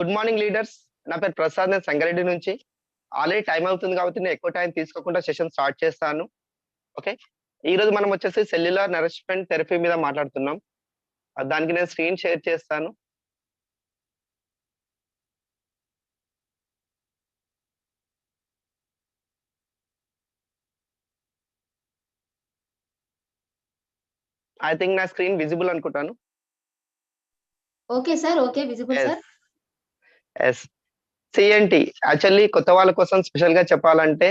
Good morning leaders. నా పేరు ప్రసాద్. నేను సంగారెడ్డి నుంచి. ఆల్రెడీ టైం అవుతుంది కాబట్టి నేను ఎక్కువ టైం తీసుకోకుండా సెషన్ స్టార్ట్ చేస్తాను. ఓకే. ఈరోజు మనం వచ్చేసి సెల్యులార్ నరిష్మెంట్ థెరపీ మీద మాట్లాడుతున్నాం. దానికి నేను స్క్రీన్ షేర్ చేస్తాను. ఐ థింక్ నా స్క్రీన్ విజిబుల్ అనుకుంటాను. Okay sir. Okay. Visible sir. Yes. CNT actually కొత్త వాళ్ళ కోసం స్పెషల్‌గా చెప్పాలంటే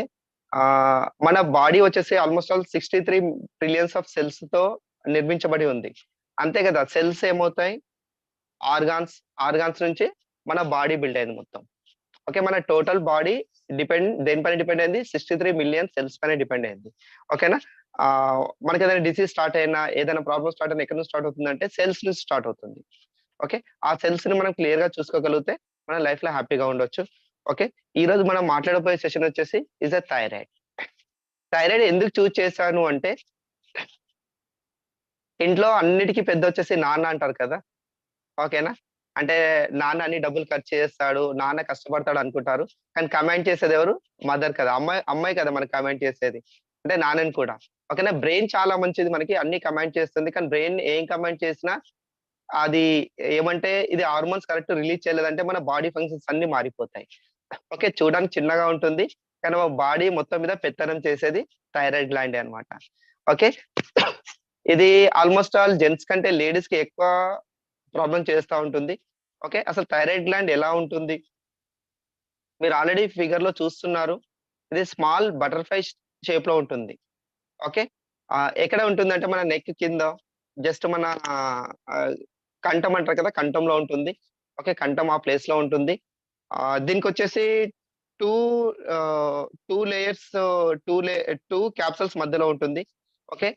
మన బాడీ వచ్చేసి ఆల్‌మోస్ట్ ఆల్ 63 ట్రిలియన్స్ ఆఫ్ సెల్స్‌తో నిర్మించబడి ఉంది. అంతే కదా! సెల్స్ ఏమవుతాయి? ఆర్గాన్స్ నుంచి మన బాడీ బిల్డ్ అయింది మొత్తం. ఓకే. మన టోటల్ బాడీ దేనిపైన డిపెండ్ అయింది? 63 మిలియన్ సెల్స్ పైన డిపెండ్ అయింది. ఓకేనా? మనకేదైనా డిసీజ్ స్టార్ట్ అయినా, ఏదైనా ప్రాబ్లమ్ స్టార్ట్ అయినా ఎక్కడి నుంచి స్టార్ట్ అవుతుందంటే సెల్స్ నుంచి స్టార్ట్ అవుతుంది. ఓకే. ఆ సెల్స్‌ని మనం క్లియర్‌గా చూసుకోగలిగితే మన లైఫ్‌లో హ్యాపీగా ఉండొచ్చు. ఓకే. ఈరోజు మనం మాట్లాడబోయే సెషన్ వచ్చేసి థైరాయిడ్. థైరాయిడ్ ఎందుకు చూజ్ చేశాను అంటే ఇంట్లో అన్నిటికి పెద్దొచ్చేసి నాన్న అంటారు కదా! ఓకేనా? అంటే నాన్న అన్ని డబ్బులు ఖర్చు చేస్తాడు, నాన్న కష్టపడతాడు అనుకుంటారు. కానీ కమాండ్ చేసేదెవరు? మదర్ కదా! అమ్మాయి కదా మనకు కమాండ్ చేసేది. అంటే నాన్నని కూడా. ఓకేనా? బ్రెయిన్ చాలా మంచిది మనకి అన్ని కమాండ్ చేస్తుంది. కానీ బ్రెయిన్ ఏం కమాండ్ చేసినా అది ఏమంటే ఇది హార్మోన్స్ కరెక్ట్ రిలీజ్ చేయలేదంటే మన బాడీ ఫంక్షన్స్ అన్నీ మారిపోతాయి. ఓకే. చూడడానికి చిన్నగా ఉంటుంది. కానీ మన బాడీ మొత్తం మీద పెత్తనం చేసేది థైరాయిడ్ గ్లాండే అన్నమాట. ఓకే. ఇది ఆల్‌మోస్ట్ ఆల్ జెంట్స్ కంటే లేడీస్‌కి ఎక్కువ ప్రాబ్లమ్ చేస్తా ఉంటుంది. ఓకే. అసలు థైరాయిడ్ గ్లాండ్ ఎలా ఉంటుంది? మీరు ఆల్రెడీ ఫిగర్‌లో చూస్తున్నారు. ఇది స్మాల్ బటర్‌ఫ్లై షేప్‌లో ఉంటుంది. ఓకే. ఎక్కడ ఉంటుందంటే మన నెక్ కింద జస్ట్ మన ఆహ్, కంఠం అంటారు కదా! కంఠంలో ఉంటుంది. ఓకే. కంఠం ఆ ప్లేస్‌లో ఉంటుంది. దీనికొచ్చేసి 2 2 లేయర్స్ 2 లే 2 క్యాప్సూల్స్ మధ్యలో ఉంటుంది. ఓకే.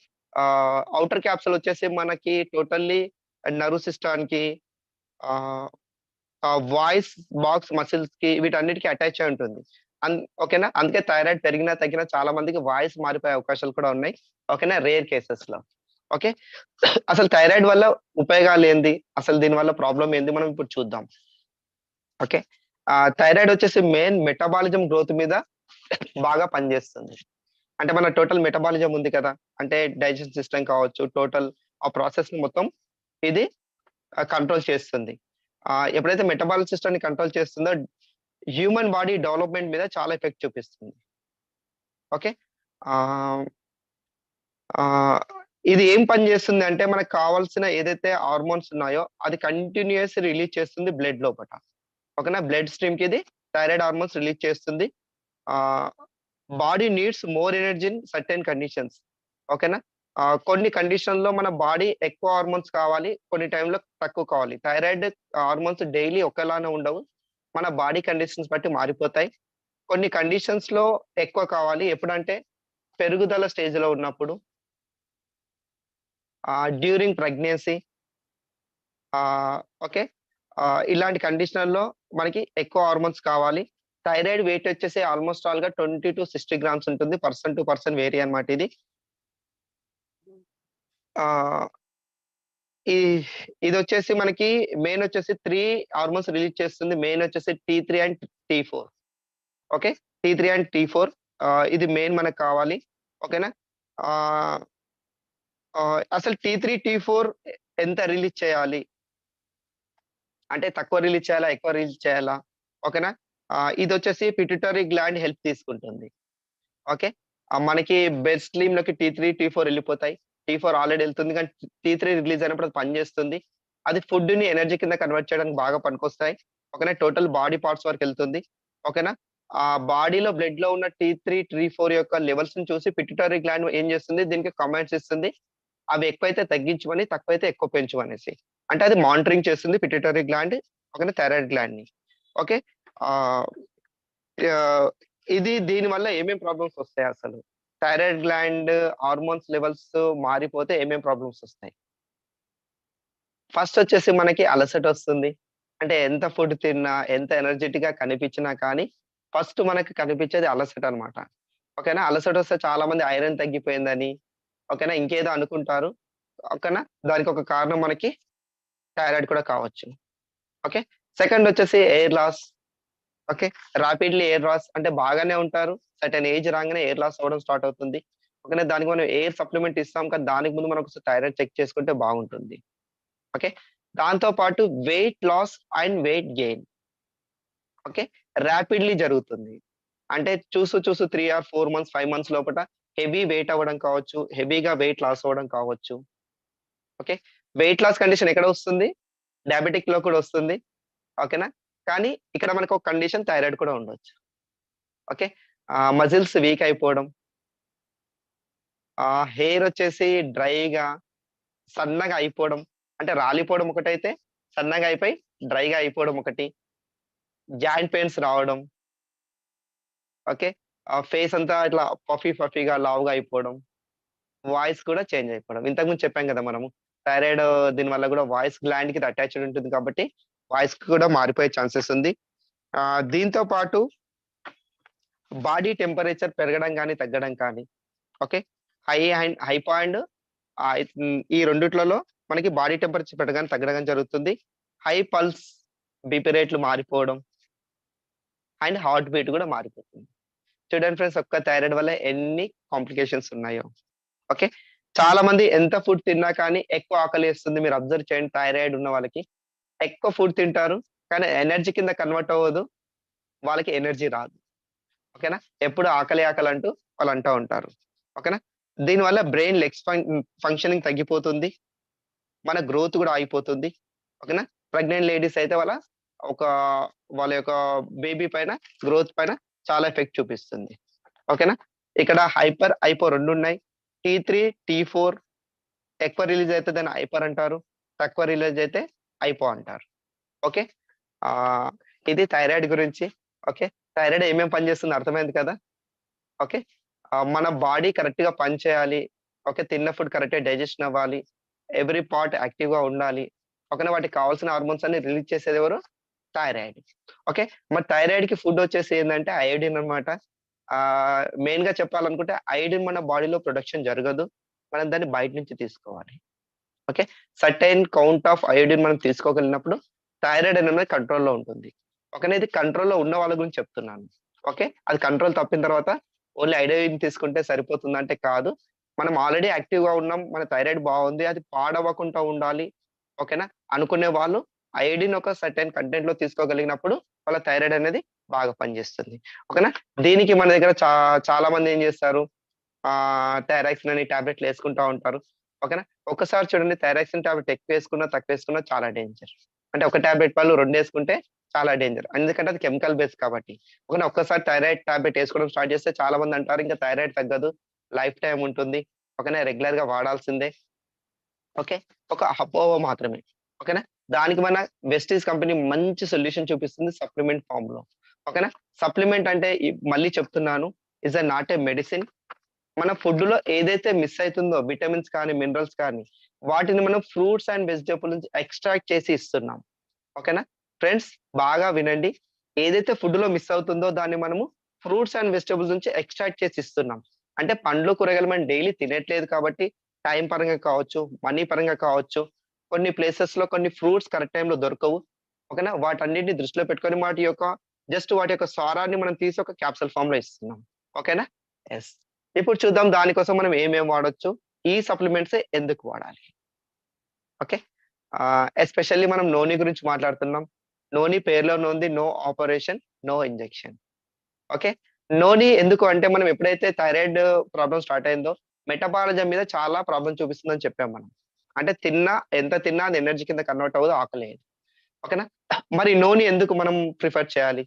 ఔటర్ క్యాప్సూల్ వచ్చేసి మనకి టోటల్లీ నర్వ్ సిస్టమ్‌కి ఆహ్, వాయిస్ బాక్స్ మసిల్స్‌కి వీటన్నిటికి అటాచ్ అయి ఉంటుంది. ఓకేనా? అందుకే థైరాయిడ్ పెరిగినా, తగ్గినా చాలా మందికి వాయిస్ మారిపోయే అవకాశాలు కూడా ఉన్నాయి. ఓకేనా? రేర్ కేసెస్‌లో. ఓకే. అసలు థైరాయిడ్ వల్ల ఉపయోగాలేంది? అసలు దీనివల్ల ప్రాబ్లమ్ ఏంది? మనం ఇప్పుడు చూద్దాం. ఓకే. థైరాయిడ్ వచ్చేసి మెయిన్ మెటబాలిజం గ్రోత్ మీద బాగా పనిచేస్తుంది. అంటే మన టోటల్ మెటబాలిజం ఉంది కదా! అంటే డైజెషన్ సిస్టమ్ కావచ్చు, టోటల్ ఆ ప్రాసెస్‌ని మొత్తం ఇది కంట్రోల్ చేస్తుంది. ఎప్పుడైతే మెటబాలిక్ సిస్టమ్‌ని కంట్రోల్ చేస్తుందో హ్యూమన్ బాడీ డెవలప్‌మెంట్ మీద చాలా ఎఫెక్ట్ చూపిస్తుంది. ఓకే. ఆహ్, ఆహ్, ఇది ఏం పని చేస్తుంది అంటే మనకు కావాల్సిన ఏదైతే హార్మోన్స్ ఉన్నాయో అది కంటిన్యూయస్ రిలీజ్ చేస్తుంది బ్లడ్ లోపట. ఓకేనా? బ్లడ్ స్ట్రీమ్‌కి ఇది థైరాయిడ్ హార్మోన్స్ రిలీజ్ చేస్తుంది. ఆహ్, body needs more energy in certain conditions. ఓకేనా? కొన్ని కండిషన్‌లో మన బాడీ ఎక్కువ హార్మోన్స్ కావాలి. కొన్ని టైంలో తక్కువ కావాలి. థైరాయిడ్ హార్మోన్స్ డైలీ ఒకేలానే ఉండవు. మన బాడీ కండిషన్స్ బట్టి మారిపోతాయి. కొన్ని కండిషన్స్‌లో ఎక్కువ కావాలి. ఎప్పుడంటే పెరుగుదల స్టేజ్‌లో ఉన్నప్పుడు, డ్యూరింగ్ ప్రెగ్నెన్సీ, ఓకే. ఇలాంటి కండిషన్‌లో మనకి ఎక్కువ హార్మోన్స్ కావాలి. థైరాయిడ్ వెయిట్ వచ్చేసి ఆల్‌మోస్ట్ ఆల్‌గా 20-60 గ్రామ్స్ ఉంటుంది. పర్సన్ టు పర్సన్ వేరీ అన్నమాట ఇది. ఆహ్, ఈ ఇదొచ్చేసి మనకి మెయిన్ వచ్చేసి 3 హార్మోన్స్ రిలీజ్ చేస్తుంది. మెయిన్ వచ్చేసి టీ3 అండ్ టీ4. ఓకే. టీ3 అండ్ టీ4 ఇది మెయిన్ మనకు కావాలి. ఓకేనా? ఆహ్, అసలు టీ3, టీ4 ఎంత రిలీజ్ చేయాలి? అంటే తక్కువ రిలీజ్ చేయాలా? ఎక్కువ రిలీజ్ చేయాలా? ఓకేనా? ఇదొచ్చేసి పిట్యూటరీ గ్లాండ్ హెల్ప్ తీసుకుంటుంది. ఓకే. మనకి బెడ్ స్లీమ్‌లోకి టీ3, టీ4 ఎళ్ళిపోతాయి. టీ4 ఆల్రెడీ ఎళ్తుంది. కానీ టీ3 రిలీజ్ అయినప్పుడు అది పనిచేస్తుంది. అది ఫుడ్‌ని ఎనర్జీ కింద కన్వర్ట్ చేయడానికి బాగా పనికొస్తాయి. ఓకేనా? టోటల్ బాడీ పార్ట్స్ వరకెళ్తుంది. ఓకేనా? బాడీలో బ్లడ్‌లో ఉన్న టీ3, టీ4 యొక్క లెవెల్స్‌ని చూసి పిట్యూటరీ గ్లాండ్ ఏం చేస్తుంది? దీనికి కమాండ్స్ ఇస్తుంది. అవి ఎక్కువైతే తగ్గించమని, తక్కువైతే ఎక్కువ పెంచమనేసి. అంటే అది మానిటరింగ్ చేస్తుంది పిట్యూటరీ గ్లాండ్. ఓకేనా? థైరాయిడ్ గ్లాండ్‌ని. ఓకే. ఆహ్, ఆహ్, దీనివల్ల ఏమేం ప్రాబ్లమ్స్ వస్తాయసలు? థైరాయిడ్ గ్లాండ్ హార్మోన్స్ లెవెల్స్ మారిపోతే ఏమేం ప్రాబ్లమ్స్ వస్తాయి? ఫస్ట్ వచ్చేసి మనకి అలసటొస్తుంది. అంటే ఎంత ఫుడ్ తిన్నా, ఎంత ఎనర్జిటిక్‌గా కనిపించినా కానీ, ఫస్ట్ మనకి కనిపించేది అలసటనమాట. ఓకేనా? అలసటొస్తే చాలా మంది ఐరన్ తగ్గిపోయిందని, ఓకేనా? ఇంకేదో అనుకుంటారు. ఓకేనా? దానికొక కారణం మనకి థైరాయిడ్ కూడా కావచ్చు. ఓకే. సెకండ్ వచ్చేసి hair loss. Okay. Rapidly hair loss అంటే బాగానే ఉంటారు. సర్టెన్ ఏజ్ రాగానే ఎయిర్ లాస్ అవ్వడం స్టార్ట్ అవుతుంది. ఓకేనా. దానికి మనం ఎయిర్ సప్లిమెంట్ ఇస్తాం. కానీ దానికి ముందు మనం ఒకసారి థైరాయిడ్ చెక్ చేసుకుంటే బాగుంటుంది. ఓకే. దాంతో పాటు weight loss and weight gain. Okay. Rapidly జరుగుతుంది. అంటే చూస్తూ 3 ఆర్ 4 మంత్స్, 5 మంత్స్ లోపట హెవీ వెయిట్ అవ్వడం కావచ్చు. హెవీగా వెయిట్ లాస్ అవ్వడం కావచ్చు. ఓకే. వెయిట్ లాస్ కండిషన్ ఎక్కడ వస్తుంది? డయాబెటిక్‌లో కూడా వస్తుంది. ఓకేనా. కానీ ఇక్కడ మనకు ఒక కండిషన్ థైరాయిడ్ కూడా ఉండొచ్చు. ఓకే. మజిల్స్ వీక్ అయిపోవడం. హెయిర్ వచ్చేసి డ్రైగా, సన్నగా అయిపోవడం. అంటే రాలిపోవడం ఒకటైతే, సన్నగా అయిపోయి డ్రైగా అయిపోవడం ఒకటి. జాయింట్ పెయిన్స్ రావడం. ఓకే. ఫేస్ అంతా ఇట్లా పఫీగా లావుగా అయిపోవడం. వాయిస్ కూడా చేంజ్ అయిపోవడం. ఇంతకుముందు చెప్పాం కదా మనము. థైరాయిడ్ దీని వల్ల కూడా వాయిస్ గ్లాండ్‌కి ఇది అటాచ్డ్ ఉంటుంది కాబట్టి, వాయిస్ కూడా మారిపోయే ఛాన్సెస్ ఉంది. దీంతో పాటు బాడీ టెంపరేచర్ పెరగడం గాని, తగ్గడం కానీ. ఓకే. హైపో అండ్ ఈ రెండిట్లలో మనకి బాడీ టెంపరేచర్ పెరగడం, తగ్గడం గాని జరుగుతుంది. హై పల్స్, బీపీ రేట్లు మారిపోవడం అండ్ హార్ట్ బీట్ కూడా మారిపోతుంది. చూడండి ఫ్రెండ్స్, ఒక్క థైరాయిడ్ వల్ల ఎన్ని కాంప్లికేషన్స్ ఉన్నాయో. ఓకే. చాలా మంది ఎంత ఫుడ్ తిన్నా కానీ ఎక్కువ ఆకలేస్తుంది. మీరు అబ్జర్వ్ చేయండి, థైరాయిడ్ ఉన్న వాళ్ళకి. ఎక్కువ ఫుడ్ తింటారు. కానీ ఎనర్జీ కింద కన్వర్ట్ అవ్వదు. వాళ్ళకి ఎనర్జీ రాదు. ఓకేనా. ఎప్పుడు ఆకలి అంటూ వాళ్ళు అంటా ఉంటారు. ఓకేనా. దీనివల్ల బ్రెయిన్ లెగ్స్ ఫంక్షనింగ్ తగ్గిపోతుంది. మన గ్రోత్ కూడా ఆగిపోతుంది. ఓకేనా. ప్రెగ్నెంట్ లేడీస్ అయితే వాళ్ళ యొక్క బేబీ పైన, గ్రోత్ పైన చాలా ఎఫెక్ట్ చూపిస్తుంది. ఓకేనా. ఇక్కడ హైపర్, హైపో 2 ఉన్నాయి. T3, T4 ఎక్కువ రిలీజ్ అయితే దాన్ని హైపర్ అంటారు. తక్కువ రిలీజ్ అయితే హైపో అంటారు. ఓకే. ఇది థైరాయిడ్ గురించి. ఓకే. థైరాయిడ్ ఏమేం పని చేస్తుందో అర్థమైంది కదా. ఓకే. మన బాడీ కరెక్ట్‌గా పని చేయాలి. ఓకే. తిన్న ఫుడ్ కరెక్ట్‌గా డైజెషన్ అవ్వాలి. ఎవ్రీ పార్ట్ యాక్టివ్‌గా ఉండాలి. ఓకేనా. వాటికి కావాల్సిన హార్మోన్స్ అన్ని రిలీజ్ చేసేది ఎవరు? థైరాయిడ్. ఓకే. మరి థైరాయిడ్‌కి ఫుడ్ వచ్చేసి ఏందంటే అయోడిన్ అన్నమాట. మెయిన్‌గా చెప్పాలనుకుంటే అయోడిన్ మన బాడీలో ప్రొడక్షన్ జరగదు. మనం దాన్ని బయట నుంచి తీసుకోవాలి. Okay. Certain count of iodine మనం తీసుకోగలిగినప్పుడు థైరాయిడ్ అనేది కంట్రోల్‌లో ఉంటుంది. ఓకేనా. ఇది కంట్రోల్‌లో ఉన్న వాళ్ళ గురించి చెప్తున్నాను. ఓకే. అది కంట్రోల్ తప్పిన తర్వాత ఓన్లీ అయోడిన్ తీసుకుంటే సరిపోతుందంటే కాదు. మనం ఆల్రెడీ యాక్టివ్‌గా ఉన్నాం. మన థైరాయిడ్ బావుంది. అది పాడవ్వకుండా ఉండాలి. ఓకేనా. అనుకునే వాళ్ళు అయోడిన్ ఒక సర్టెన్ కంటెంట్‌లో తీసుకోగలిగినప్పుడు వాళ్ళ థైరాయిడ్ అనేది బాగా పనిచేస్తుంది. ఓకేనా. దీనికి మన దగ్గర చాలా మంది ఏం చేస్తారు? థైరాక్సిన్ అని టాబ్లెట్లు యేసుకుంటా ఉంటారు. ఓకేనా. ఒక్కసారి చూడండి, థైరాక్సిన్ టాబ్లెట్ ఎక్కువేసుకున్నా, తక్కువేసుకున్నా చాలా డేంజర్. అంటే ఒక టాబ్లెట్ బదులు 2 యేసుకుంటే చాలా డేంజర్. ఎందుకంటే అది కెమికల్ బేస్ కాబట్టి. ఓకేనా. ఒక్కసారి థైరాయిడ్ టాబ్లెట్ యేసుకోవడం స్టార్ట్ చేస్తే చాలా మంది అంటారు ఇంకా థైరాయిడ్ తగ్గదు. లైఫ్ టైమ్ ఉంటుంది. ఓకేనా. రెగ్యులర్‌గా వాడాల్సిందే. ఓకే. ఒక అపోహ మాత్రమే. ఓకేనా. దానికి మన వెస్టీజ్ కంపెనీ మంచి సొల్యూషన్ చూపిస్తుంది సప్లిమెంట్ ఫార్మ్‌లో. ఓకేనా. సప్లిమెంట్ అంటే మళ్ళీ చెప్తున్నాను, నాట్ ఏ మెడిసిన్. మన ఫుడ్‌లో ఏదైతే మిస్ అయితుందో విటమిన్స్ కానీ, మినరల్స్ కానీ, వాటిని మనం ఫ్రూట్స్ అండ్ వెజిటబుల్ నుంచి ఎక్స్ట్రాక్ట్ చేసి ఇస్తున్నాం. ఓకేనా. ఫ్రెండ్స్, బాగా వినండి. ఏదైతే ఫుడ్‌లో మిస్ అవుతుందో దాన్ని మనము ఫ్రూట్స్ అండ్ వెజిటబుల్స్ నుంచి ఎక్స్ట్రాక్ట్ చేసి ఇస్తున్నాం. అంటే పండ్లు, కూరగాయలు మనం డైలీ తినట్లేదు కాబట్టి టైం పరంగా కావచ్చు, మనీ పరంగా కావచ్చు, కొన్ని ప్లేసెస్‌లో కొన్ని ఫ్రూట్స్ కరెక్ట్ టైమ్‌లో దొరకవు. ఓకేనా. వాటన్నిటిని దృష్టిలో పెట్టుకొని వాటి యొక్క సారాన్ని మనం తీసి ఒక క్యాప్సూల్ ఫార్మ్‌లో ఇస్తున్నాం. ఓకేనా. యెస్. ఇప్పుడు చూద్దాం దానికోసం మనం ఏమేం వాడొచ్చు? ఈ సప్లిమెంట్స్ ఎందుకు వాడాలి? ఓకే. ఎస్పెషల్లీ మనం నోని గురించి మాట్లాడుతున్నాం. నోని పేరులోనే ఉంది, no operation, no injection. Okay. Noni ఎందుకు అంటే మనం ఎప్పుడైతే థైరాయిడ్ ప్రాబ్లమ్ స్టార్ట్ అయిందో మెటబాలిజం మీద చాలా ప్రాబ్లమ్ చూపిస్తుందని చెప్పాం మనం. అంటే ఎంత తిన్నా అది ఎనర్జీ కింద కన్వర్ట్ అవ్వదు, ఆకలేయదు. ఓకేనా. మరి నోని ఎందుకు మనం ప్రిఫర్ చేయాలి?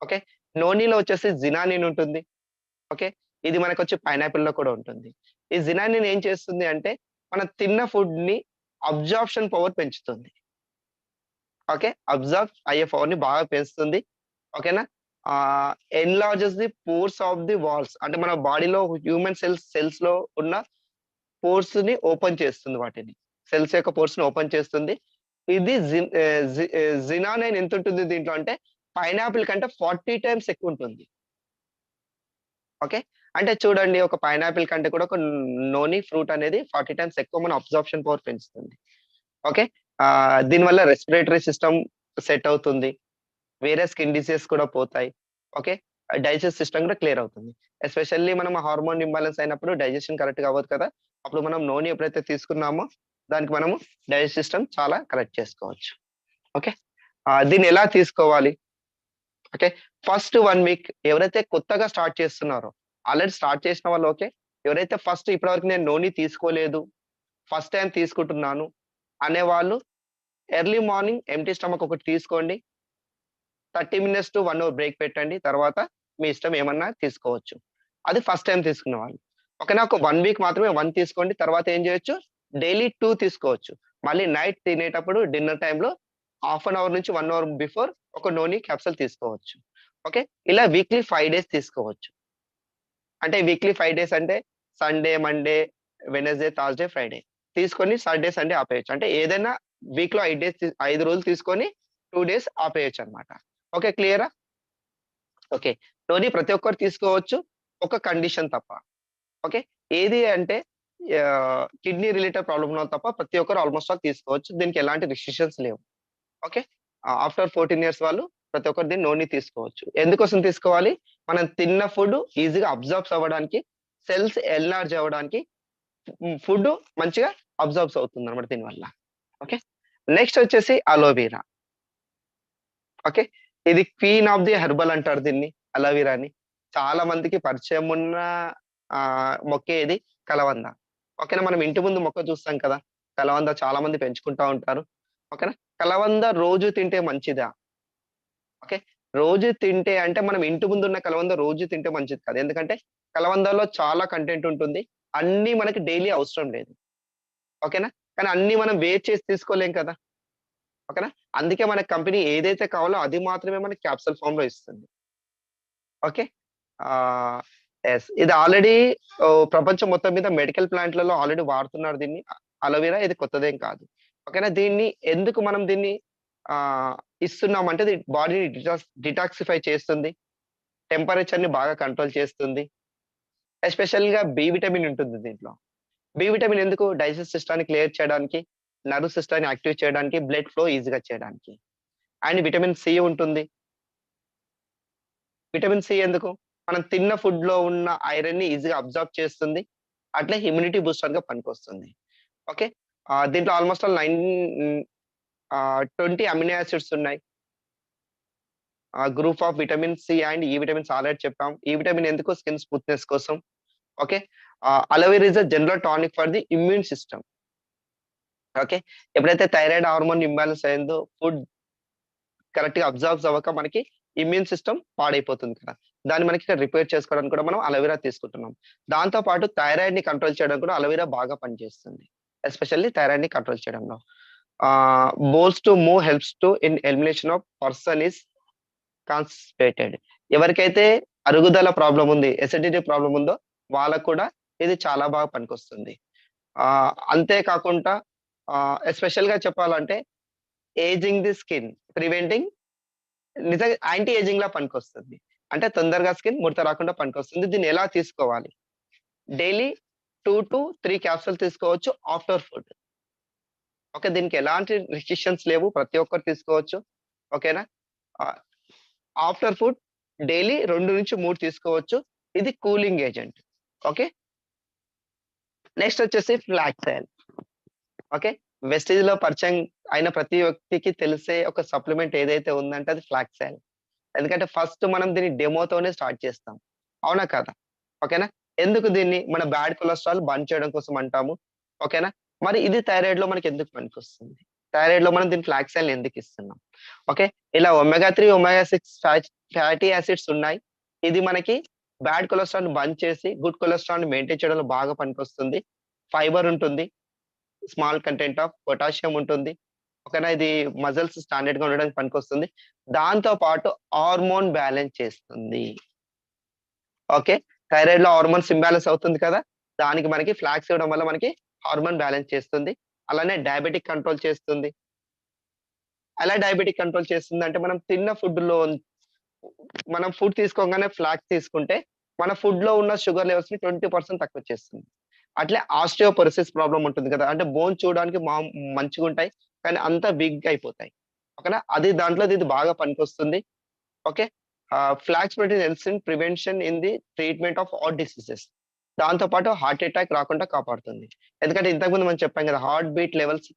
ఓకే. నోనిలో వచ్చేసి జినానిన్ ఉంటుంది. ఓకే. ఇది మనకొచ్చి పైనాపిల్‌లో కూడా ఉంటుంది. ఈ జినానిన్ ఏం చేస్తుంది అంటే మనం తిన్న ఫుడ్‌ని అబ్జార్ప్షన్ పవర్ పెంచుతుంది. ఓకే. అబ్జార్బ్ అయ్యే పవర్‌ని బాగా పెంచుతుంది. ఓకేనా. Ah, enlarges the pores of the walls. అంటే మన బాడీలో హ్యూమన్ సెల్స్‌లో ఉన్న పోర్స్‌ని ఓపెన్ చేస్తుంది వాటిని. సెల్స్ యొక్క పోర్స్‌ని ఓపెన్ చేస్తుంది. ఇది జినానైన్ ఎంతుంటుంది దీంట్లో అంటే పైనాపిల్ కంటే 40 టైమ్స్ ఎక్కువుంటుంది. ఓకే. అంటే చూడండి, ఒక పైనాపిల్ కంటే కూడా ఒక నోని ఫ్రూట్ అనేది 40 టైమ్స్ ఎక్కువ మన అబ్జార్ప్షన్ పవర్ పెంచుతుంది. ఓకే. దీనివల్ల రెస్పిరేటరీ సిస్టమ్ సెట్ అవుతుంది. వేరే స్కిన్ డిసీజెస్ కూడా పోతాయి. ఓకే. డైజెస్ట్ సిస్టమ్ కూడా క్లియర్ అవుతుంది. ఎస్పెషల్లీ మనం హార్మోన్ ఇంబాలెన్స్ అయినప్పుడు డైజెషన్ కరెక్ట్‌గా అవ్వదు కదా! అప్పుడు మనం నోని ఎప్పుడైతే తీసుకున్నామో దానికి మనము డైజెస్ట్ సిస్టమ్ చాలా కరెక్ట్ చేసుకోవచ్చు. ఓకే. దీన్ని ఎలా తీసుకోవాలి? ఓకే. ఫస్ట్ 1 వీక్ ఎవరైతే కొత్తగా స్టార్ట్ చేస్తున్నారో, ఆల్రెడీ స్టార్ట్ చేసిన వాళ్ళు ఓకే. ఎవరైతే ఫస్ట్ ఇప్పటివరకు నేను నోని తీసుకోలేదు, ఫస్ట్ టైమ్ తీసుకుంటున్నాను అనేవాళ్ళు ఎర్లీ మార్నింగ్ ఎంప్టీ స్టమక్ ఒకటి తీసుకోండి. 30 మినిట్స్ టు 1 అవర్ బ్రేక్ పెట్టండి. తర్వాత మీ ఇష్టం ఏమన్నా తీసుకోవచ్చు. అది ఫస్ట్ టైమ్ తీసుకున్న వాళ్ళు. ఓకేనా? ఒక 1 వీక్ మాత్రమే 1 తీసుకోండి. తర్వాత ఏం చేయొచ్చు? డైలీ 2 తీసుకోవచ్చు. మళ్ళీ నైట్ తినేటప్పుడు డిన్నర్ టైమ్‌లో హాఫ్ అన్ అవర్ నుంచి 1 అవర్ బిఫోర్ ఒక నోని క్యాప్సూల్ తీసుకోవచ్చు. ఓకే. ఇలా వీక్లీ 5 డేస్ తీసుకోవచ్చు. అంటే వీక్లీ 5 డేస్ అంటే Sunday, Monday, Wednesday, Thursday, Friday తీసుకొని సాటర్‌డే, సండే ఆపేయొచ్చు. అంటే ఏదైనా వీక్‌లో 5 డేస్ 5 రోజులు తీసుకొని 2 డేస్ ఆపేయొచ్చన్నమాట. ఓకే. క్లియరా? ఓకే. నోని ప్రతి ఒక్కరు తీసుకోవచ్చు. ఒక కండిషన్ తప్ప. ఓకే. ఏది అంటే కిడ్నీ రిలేటెడ్ ప్రాబ్లమ్ ఉన్నోళ్ళు తప్ప ప్రతి ఒక్కరు ఆల్‌మోస్ట్ ఆల్ తీసుకోవచ్చు. దీనికి ఎలాంటి రిస్ట్రిక్షన్స్ లేవు. ఓకే. ఆఫ్టర్ 14 ఇయర్స్ వాళ్ళు ప్రతి ఒక్కరు దీన్ని నోని తీసుకోవచ్చు. ఎందుకోసం తీసుకోవాలి? మనం తిన్న ఫుడ్ ఈజీగా అబ్జార్బ్స్ అవ్వడానికి, సెల్స్ ఎన్లార్జ్ అవ్వడానికి ఫుడ్ మంచిగా అబ్జార్బ్స్ అవుతుందన్నమాట దీనివల్ల. ఓకే. నెక్స్ట్ వచ్చేసి అలోవెరా. ఓకే. ఇది క్వీన్ ఆఫ్ ది హెర్బల్ అంటారు దీన్ని అలోవెరాని. చాలా మందికి పరిచయం ఉన్న మొక్కే ఇది కలవంద. ఓకేనా? మనం ఇంటి ముందు మొక్క చూస్తాం కదా! కలవంద చాలా మంది పెంచుకుంటా ఉంటారు. ఓకేనా? కలవంద రోజు తింటే మంచిదా? ఓకే. రోజు తింటే అంటే మనం ఇంటి ముందున్న కలవంద రోజు తింటే మంచిది కాదు. ఎందుకంటే కలవందలో చాలా కంటెంట్ ఉంటుంది. అన్నీ మనకి డైలీ అవసరం లేదు. ఓకేనా? కానీ అన్నీ మనం వేరు చేసి తీసుకోలేం కదా! ఓకేనా? అందుకే మన కంపెనీ ఏదైతే కావాలో అది మాత్రమే మనకి క్యాప్సూల్ ఫార్మ్‌లో ఇస్తుంది. ఓకే. ఆహ్, యెస్. ఇది ఆల్రెడీ ప్రపంచం మొత్తం మీద మెడికల్ ప్లాంట్‌లలో ఆల్రెడీ వాడుతున్నారు దీన్ని. అలోవెరా ఇది కొత్తదేం కాదు. ఓకేనా? దీన్ని ఎందుకు మనం దీన్ని ఇస్తున్నామంటే ఇది బాడీని డిటాక్సిఫై చేస్తుంది. టెంపరేచర్‌ని బాగా కంట్రోల్ చేస్తుంది. ఎస్పెషల్‌గా బి విటమిన్ ఉంటుంది దీంట్లో. బి విటమిన్ ఎందుకు? డైజెస్ట్ సిస్టమ్‌ని క్లియర్ చేయడానికి, నర్వ్ సిస్టమ్‌ని యాక్టివ్ చేయడానికి, బ్లడ్ ఫ్లో ఈజీగా చేయడానికి. అండ్ విటమిన్ సి ఉంటుంది. విటమిన్ సి ఎందుకు? మనం తిన్న ఫుడ్‌లో ఉన్న ఐరన్‌ని ఈజీగా అబ్జార్బ్ చేస్తుంది. అట్లే ఇమ్యూనిటీ బూస్టర్‌గా పనికొస్తుంది. ఓకే. దీంట్లో ఆల్‌మోస్ట్ ఆల్ 20 అమినో యాసిడ్స్ ఉన్నాయి. Group of vitamin C and ఈ విటమిన్స్ ఆల్రెడీ చెప్పాం. ఈ విటమిన్ ఎందుకు? స్కిన్ స్మూత్‌నెస్ కోసం. Okay. Aloe vera is a general tonic for the immune system. Okay. ఎప్పుడైతే థైరాయిడ్ హార్మోన్ ఇంబాలెన్స్ అయిందో ఫుడ్ కరెక్ట్‌గా అబ్జార్బ్స్ అవ్వక మనకి ఇమ్యూన్ సిస్టమ్ పాడైపోతుంది కదా! దాన్ని మనకి ఇక్కడ రిపేర్ చేసుకోవడానికి కూడా మనం అలోవెరా తీసుకుంటున్నాం. దాంతో పాటు థైరాయిడ్‌ని కంట్రోల్ చేయడానికి కూడా అలోవెరా బాగా పనిచేస్తుంది. ఎస్పెషల్లీ థైరాయిడ్‌ని కంట్రోల్ చేయడంలో. Bowels to move helps to in elimination of person is constipated. ఎవరికైతే అరుగుదల ప్రాబ్లమ్ ఉంది, ఎసిడిటీ ప్రాబ్లమ్ ఉందో వాళ్ళకి కూడా ఇది చాలా బాగా పనికొస్తుంది. అంతే కాకుండా ఎస్పెషల్‌గా చెప్పాలంటే ఏజింగ్ ది స్కిన్ ప్రివెంటింగ్ నిజంగా యాంటీ ఏజింగ్‌లా పనికొస్తుంది. అంటే తొందరగా స్కిన్ ముడత రాకుండా పనికొస్తుంది. దీన్ని ఎలా తీసుకోవాలి? డైలీ 2-3 క్యాప్సూల్ తీసుకోవచ్చు ఆఫ్టర్ ఫుడ్. ఓకే. దీనికి ఎలాంటి రిస్ట్రిక్షన్స్ లేవు. ప్రతి ఒక్కరు తీసుకోవచ్చు. ఓకేనా? ఆహ్, ఆఫ్టర్ ఫుడ్ డైలీ 2-3 తీసుకోవచ్చు. ఇది కూలింగ్ ఏజెంట్. ఓకే. నెక్స్ట్ వచ్చేసి ఫ్లాక్స్ ఆయిల్. ఓకే. వెస్టీజ్‌లో పరిచయం అయిన ప్రతి వ్యక్తికి తెలిసే ఒక సప్లిమెంట్ ఏదైతే ఉందంటే అది ఫ్లాక్స్ ఆయిల్. ఎందుకంటే ఫస్ట్ మనం దీన్ని డెమోతోనే స్టార్ట్ చేస్తాం. అవునా? కాదా? ఓకేనా? ఎందుకు దీన్ని మన బ్యాడ్ కొలెస్ట్రాల్ బర్న్ చేయడం కోసం అంటాము. ఓకేనా? మరి ఇది థైరాయిడ్‌లో మనకెందుకు పనికొస్తుంది? థైరాయిడ్‌లో మనం దీన్ని ఫ్లాక్స్ ఆయిల్‌ని ఎందుకు ఇస్తున్నాం? ఓకే. ఇలా ఒమేగా 3, ఒమేగా 6 ఫ్యాటీ యాసిడ్స్ ఉన్నాయి. ఇది మనకి బ్యాడ్ కొలెస్ట్రాల్‌ని బర్న్ చేసి గుడ్ కొలెస్ట్రాల్‌ని మెయింటైన్ చేయడంలో బాగా పనికొస్తుంది. ఫైబర్ ఉంటుంది. స్మాల్ కంటెంట్ ఆఫ్ పొటాషియం ఉంటుంది. ఓకేనా? ఇది మజిల్స్ స్టాండర్డ్‌గా ఉండడానికి పనికొస్తుంది. దాంతో పాటు హార్మోన్ బ్యాలెన్స్ చేస్తుంది. ఓకే. థైరాయిడ్‌లో హార్మోన్స్ ఇంబాలెన్స్ అవుతుంది కదా! దానికి మనకి ఫ్లాక్స్ ఇవ్వడం వల్ల మనకి హార్మోన్ బ్యాలెన్స్ చేస్తుంది. అలానే డయాబెటిక్ కంట్రోల్ చేస్తుంది. ఎలా డయాబెటిక్ కంట్రోల్ చేస్తుందంటే మనం తిన్న ఫుడ్‌లో మనం ఫుడ్ తీసుకోంగానే ఫ్లాక్స్ తీసుకుంటే మన ఫుడ్‌లో ఉన్న షుగర్ లెవెల్స్‌ని 20% తక్కువ చేస్తుంది. అట్లే ఆస్టియోపోరోసిస్ ప్రాబ్లమ్ ఉంటుంది కదా! అంటే బోన్ చూడడానికి మంచిగుంటాయి. కానీ అంతా వీక్‌గా అయిపోతాయి. ఓకేనా, దాంట్లో ఇది బాగా పనికొస్తుంది. Okay, flax protein helps in prevention in the treatment of all diseases. దాంతో పాటు హార్ట్ అటాక్ రాకుండా కాపాడుతుంది. ఎందుకంటే ఇంతకుముందు మనం చెప్పాం కదా, heart beat levels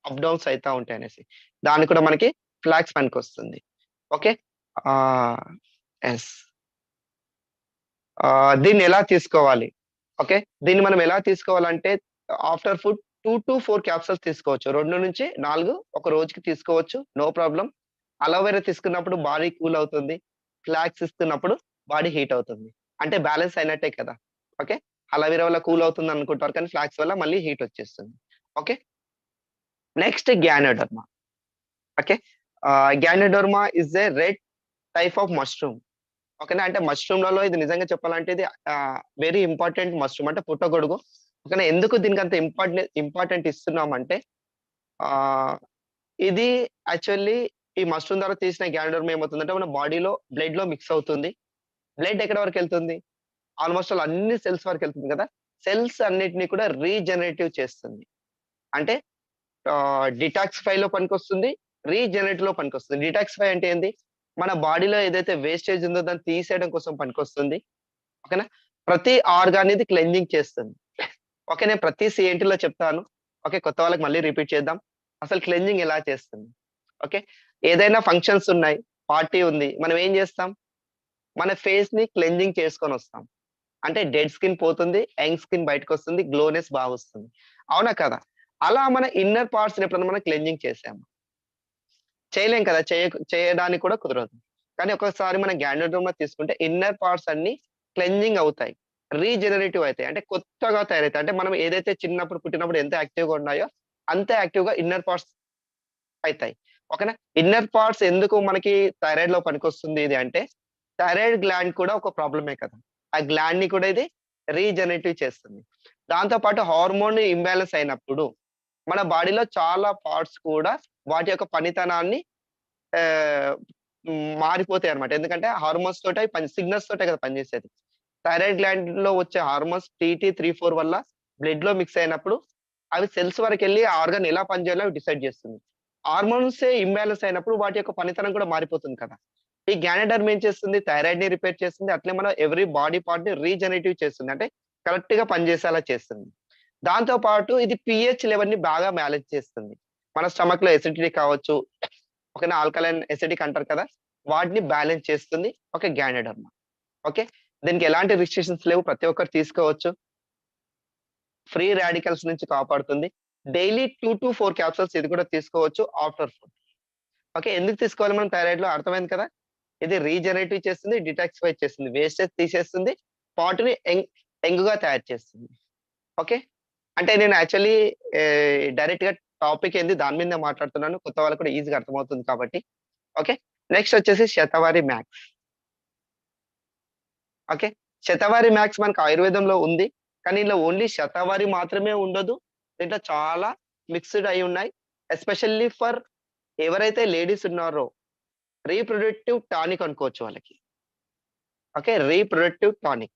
up downs అవుతా ఉంటాయి అనేసి, దానికి కూడా మనకి ఫ్లాక్స్ పనికొస్తుంది. Okay, yes. దీన్ని ఎలా తీసుకోవాలి? ఓకే, దీన్ని మనం ఎలా తీసుకోవాలంటే ఆఫ్టర్ ఫుడ్ 2 to 4 క్యాప్సూల్స్ తీసుకోవచ్చు. 2-4 ఒక రోజుకి తీసుకోవచ్చు, నో ప్రాబ్లమ్. అలోవెరా తీసుకున్నప్పుడు బాడీ కూల్ అవుతుంది. ఫ్లాక్స్ ఇస్తున్నప్పుడు బాడీ హీట్ అవుతుంది. అంటే బ్యాలెన్స్ అయినట్టే కదా. ఓకే, అలోవెరా వల్ల కూల్ అవుతుంది అనుకుంటారు, కానీ ఫ్లాక్స్ వల్ల మళ్ళీ హీట్ వచ్చేస్తుంది. Okay, next ganoderma. Okay, ganoderma is a red type of mushroom. ఓకేనా, అంటే మష్రూమ్‌లలో ఇది నిజంగా చెప్పాలంటే ఇది వెరీ ఇంపార్టెంట్ మష్రూమ్, అంటే పుట్టగొడుగు. ఓకేనా, ఎందుకు దీనికి అంత ఇంపార్టెంట్ ఇస్తున్నామంటే ఆహ్, ఇది యాక్చువల్లీ ఈ మష్రూమ్ ద్వారా తీసిన గ్యానోడర్మా ఏమవుతుందంటే మన బాడీలో బ్లడ్‌లో మిక్స్ అవుతుంది. బ్లడ్ ఎక్కడి వరకెళ్తుంది? ఆల్‌మోస్ట్ ఆల్ అన్ని సెల్స్ వరకెళ్తుంది కదా. సెల్స్ అన్నిటిని కూడా రీజనరేటివ్ చేస్తుంది. అంటే డిటాక్సిఫైలో పనికొస్తుంది. రీజనరేటివ్‌లో పనికొస్తుంది. డిటాక్సిఫై అంటే ఏంది? మన బాడీలో ఏదైతే వేస్టేజ్ ఉందో దాన్ని తీసేయడం కోసం పనికొస్తుంది. ఓకేనా, ప్రతి ఆర్గాన్ ఇది క్లెన్జింగ్ చేస్తుంది. ఓకే, నేను ప్రతి సీఎన్టీలో చెప్తాను. ఓకే, కొత్త వాళ్ళకి మళ్ళీ రిపీట్ చేద్దాం. అసలు క్లెన్జింగ్ ఎలా చేస్తుంది? ఓకే, ఏదైనా ఫంక్షన్స్ ఉన్నాయి, పార్టీ ఉంది, మనం ఏం చేస్తాం? మన ఫేస్‌ని క్లెన్జింగ్ చేసుకొనొస్తాం. అంటే డెడ్ స్కిన్ పోతుంది, యంగ్ స్కిన్ బయటకొస్తుంది, గ్లోనెస్ బాగొస్తుంది. అవునా కదా? అలా మన ఇన్నర్ పార్ట్స్‌ని ఎప్పుడన్నా మనం క్లెన్జింగ్ చేసామా? చేయలేం కదా. చేయడానికి కూడా కుదరదు. కానీ ఒక్కొక్కసారి మనం గ్యానోడర్మా తీసుకుంటే ఇన్నర్ పార్ట్స్ అన్నీ క్లెన్జింగ్ అవుతాయి. రీజనరేటివ్ అయితాయి. అంటే కొత్తగా తయారైతాయి. అంటే మనం ఏదైతే చిన్నప్పుడు పుట్టినప్పుడు ఎంత యాక్టివ్‌గా ఉన్నాయో అంతే యాక్టివ్‌గా ఇన్నర్ పార్ట్స్ అయితాయి. ఓకేనా? ఇన్నర్ పార్ట్స్ ఎందుకు మనకి థైరాయిడ్‌లో పనికొస్తుంది ఇది అంటే, థైరాయిడ్ గ్లాండ్ కూడా ఒక ప్రాబ్లమే కదా. ఆ గ్లాండ్‌ని కూడా ఇది రీజనరేటివ్ చేస్తుంది. దాంతో పాటు హార్మోన్ ఇంబాలెన్స్ అయినప్పుడు మన బాడీలో చాలా పార్ట్స్ కూడా వాటి యొక్క పనితనాన్ని ఆహ్, మారిపోతాయన్నమాట. ఎందుకంటే హార్మోన్స్ తోటి అవి సిగ్నల్స్ తోటే కదా పనిచేసేది. థైరాయిడ్ గ్లాండ్‌లో వచ్చే హార్మోన్స్ టీటీ 3, 4 వల్ల బ్లడ్‌లో మిక్స్ అయినప్పుడు అవి సెల్స్ వరకెళ్ళి ఆ ఆర్గాన్ ఎలా పనిచేయాలో అవి డిసైడ్ చేస్తుంది. హార్మోన్సే ఇంబాలెన్స్ అయినప్పుడు వాటి యొక్క పనితనం కూడా మారిపోతుంది కదా. ఈ గ్యానోడర్మ్ ఏం చేస్తుంది? థైరాయిడ్‌ని రిపేర్ చేస్తుంది. అట్లే మన ఎవ్రి బాడీ పార్ట్‌ని రీజనరేటివ్ చేస్తుంది. అంటే కరెక్ట్‌గా పనిచేసేలా చేస్తుంది. దాంతో పాటు ఇది పీహెచ్ లెవెల్‌ని బాగా మేనేజ్ చేస్తుంది. మన స్టమక్‌లో ఎసిడిటీ కావచ్చు, ఓకేనా, ఆల్కలైన్ ఎసిడిక్ అంటారు కదా, వాటిని బ్యాలెన్స్ చేస్తుంది ఒక గ్యానోడర్మా. ఓకే, దీనికి ఎలాంటి రిస్ట్రిక్షన్స్ లేవు. ప్రతి ఒక్కరు తీసుకోవచ్చు. ఫ్రీ రాడికల్స్ నుంచి కాపాడుతుంది. డైలీ 2-4 క్యాప్సూల్స్ ఇది కూడా తీసుకోవచ్చు ఆఫ్టర్ ఫుడ్. ఓకే, ఎందుకు తీసుకోవాలి మనం థైరాయిడ్‌లో అర్థమైంది కదా. ఇది రీజనరేటివ్ చేస్తుంది, డిటాక్సిఫై చేస్తుంది, వేస్టేజ్ తీసేస్తుంది, పాట్‌ని యంగ్‌గా తయారు చేస్తుంది. ఓకే, అంటే నేను యాక్చువల్లీ డైరెక్ట్‌గా టాపిక్ ఏంది దాని మీదనే మాట్లాడుతున్నాను. కొత్త వాళ్ళకి కూడా ఈజీగా అర్థమవుతుంది కాబట్టి. ఓకే, నెక్స్ట్ వచ్చేసి shatavari max. Okay, shatavari max మనకు ఆయుర్వేదంలో ఉంది. కానీ ఇందులో ఓన్లీ శతవారి మాత్రమే ఉండదు. దీంట్లో చాలా మిక్స్‌డ్ అయి ఉన్నాయి. ఎస్పెషల్లీ ఫర్ ఎవరైతే లేడీస్ ఉన్నారో రీప్రొడక్టివ్ టానిక్ అనుకోవచ్చు వాళ్ళకి. Okay, reproductive tonic.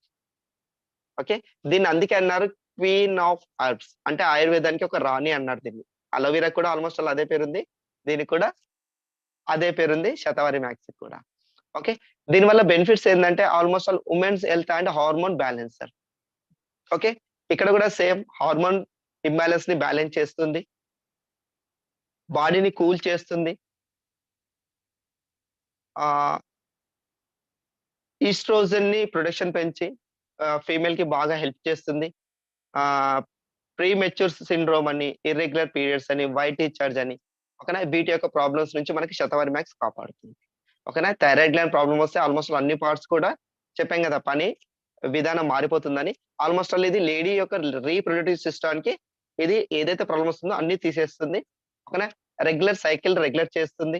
ఓకే, దీన్ని అందుకే అన్నారు క్వీన్ ఆఫ్ హెర్బ్స్. అంటే ఆయుర్వేదానికి ఒక రాణి అన్నారు దీన్ని. అలోవెరా కూడా ఆల్‌మోస్ట్ ఆల్ అదే పేరుంది. దీనికి కూడా అదే పేరుంది. శతవారి మ్యాక్స్‌కి కూడా. ఓకే, దీనివల్ల బెనిఫిట్స్ ఏందంటే almost all women's health and hormone balancer. Okay, ఇక్కడ కూడా సేమ్ హార్మోన్ ఇంబాలెన్స్‌ని బ్యాలెన్స్ చేస్తుంది. బాడీని కూల్ చేస్తుంది. ఆహ్, ఈస్ట్రోజెన్‌ని ప్రొడక్షన్ పెంచి ఫీమేల్‌కి బాగా హెల్ప్ చేస్తుంది. ఆహ్, ప్రీ మెచ్యూర్ సిండ్రోమ్ అని, ఇర్రెగ్యులర్ పీరియడ్స్ అని, వైట్ డిశ్చార్జ్ అని, ఓకేనా, వీటి యొక్క ప్రాబ్లమ్స్ నుంచి మనకి శతవారి మ్యాక్స్ కాపాడుతుంది. ఓకేనా, థైరాయిడ్ గ్లాండ్ ప్రాబ్లమ్ వస్తే ఆల్‌మోస్ట్ ఆల్ అన్ని పార్ట్స్ కూడా చెప్పాం కదా, పని విధానం మారిపోతుందని. ఆల్‌మోస్ట్ ఆల్ ఇది లేడీ యొక్క రీప్రొడక్టివ్ సిస్టమ్‌కి ఇది ఏదైతే ప్రాబ్లమ్ వస్తుందో అన్నీ తీసేస్తుంది. ఓకేనా, రెగ్యులర్ చేస్తుంది.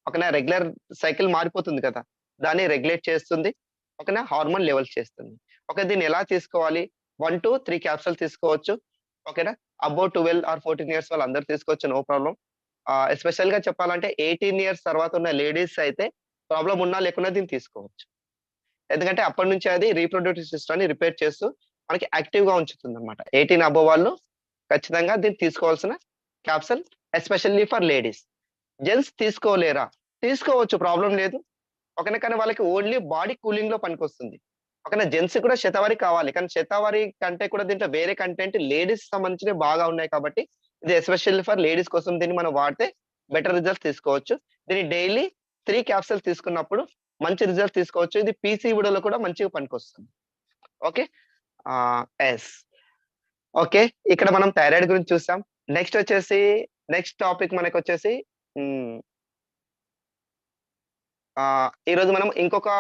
ఓకేనా, రెగ్యులర్ సైకిల్ మారిపోతుంది కదా, దాన్ని రెగ్యులేట్ చేస్తుంది. ఓకేనా, హార్మోన్ లెవెల్స్ చేస్తుంది. ఓకే, దీన్ని ఎలా తీసుకోవాలి? 1-3 క్యాప్సూల్ తీసుకోవచ్చు. ఓకేనా, అబోవ్ 12 ఆర్ 14 ఇయర్స్ వాళ్ళందరూ తీసుకోవచ్చు, నో ప్రాబ్లమ్. ఎస్పెషల్‌గా చెప్పాలంటే 18 ఇయర్స్ తర్వాత ఉన్న లేడీస్ అయితే ప్రాబ్లమ్ ఉన్నా లేకున్నా దీన్ని తీసుకోవచ్చు. ఎందుకంటే అప్పటి నుంచి అది రీప్రొడక్టివ్ సిస్టమ్‌ని రిపేర్ చేస్తూ మనకి యాక్టివ్‌గా ఉంచుతుందన్నమాట. 18 అబోవ్ వాళ్ళు ఖచ్చితంగా దీన్ని తీసుకోవాల్సిన capsule, especially for ladies. Gents తీసుకోలేరా? తీసుకోవచ్చు, ప్రాబ్లమ్ లేదు. ఓకేనా. కానీ వాళ్ళకి ఓన్లీ బాడీ కూలింగ్‌లో పనికొస్తుంది. ఓకేనా. జెంట్స్ కూడా శతావరి కావాలి. కానీ శతావరి కంటే కూడా దీంట్లో వేరే కంటెంట్ లేడీస్‌కి సంబంధించినవి బాగా ఉన్నాయి కాబట్టి, ఇది ఎస్పెషల్లీ ఫర్ లేడీస్ కోసం దీన్ని మనం వాడితే బెటర్ రిజల్ట్స్ తీసుకోవచ్చు. దీన్ని డైలీ 3 క్యాప్సూల్స్ తీసుకున్నప్పుడు మంచి రిజల్ట్స్ తీసుకోవచ్చు. ఇది పీసీఓడీలో కూడా మంచిగా పనికొస్తుంది. ఓకే. యెస్. ఓకే. ఇక్కడ మనం థైరాయిడ్ గురించి చూసాం. నెక్స్ట్ టాపిక్ మనకొచ్చేసి హ్మ్. ఈరోజు మనం ఇంకొక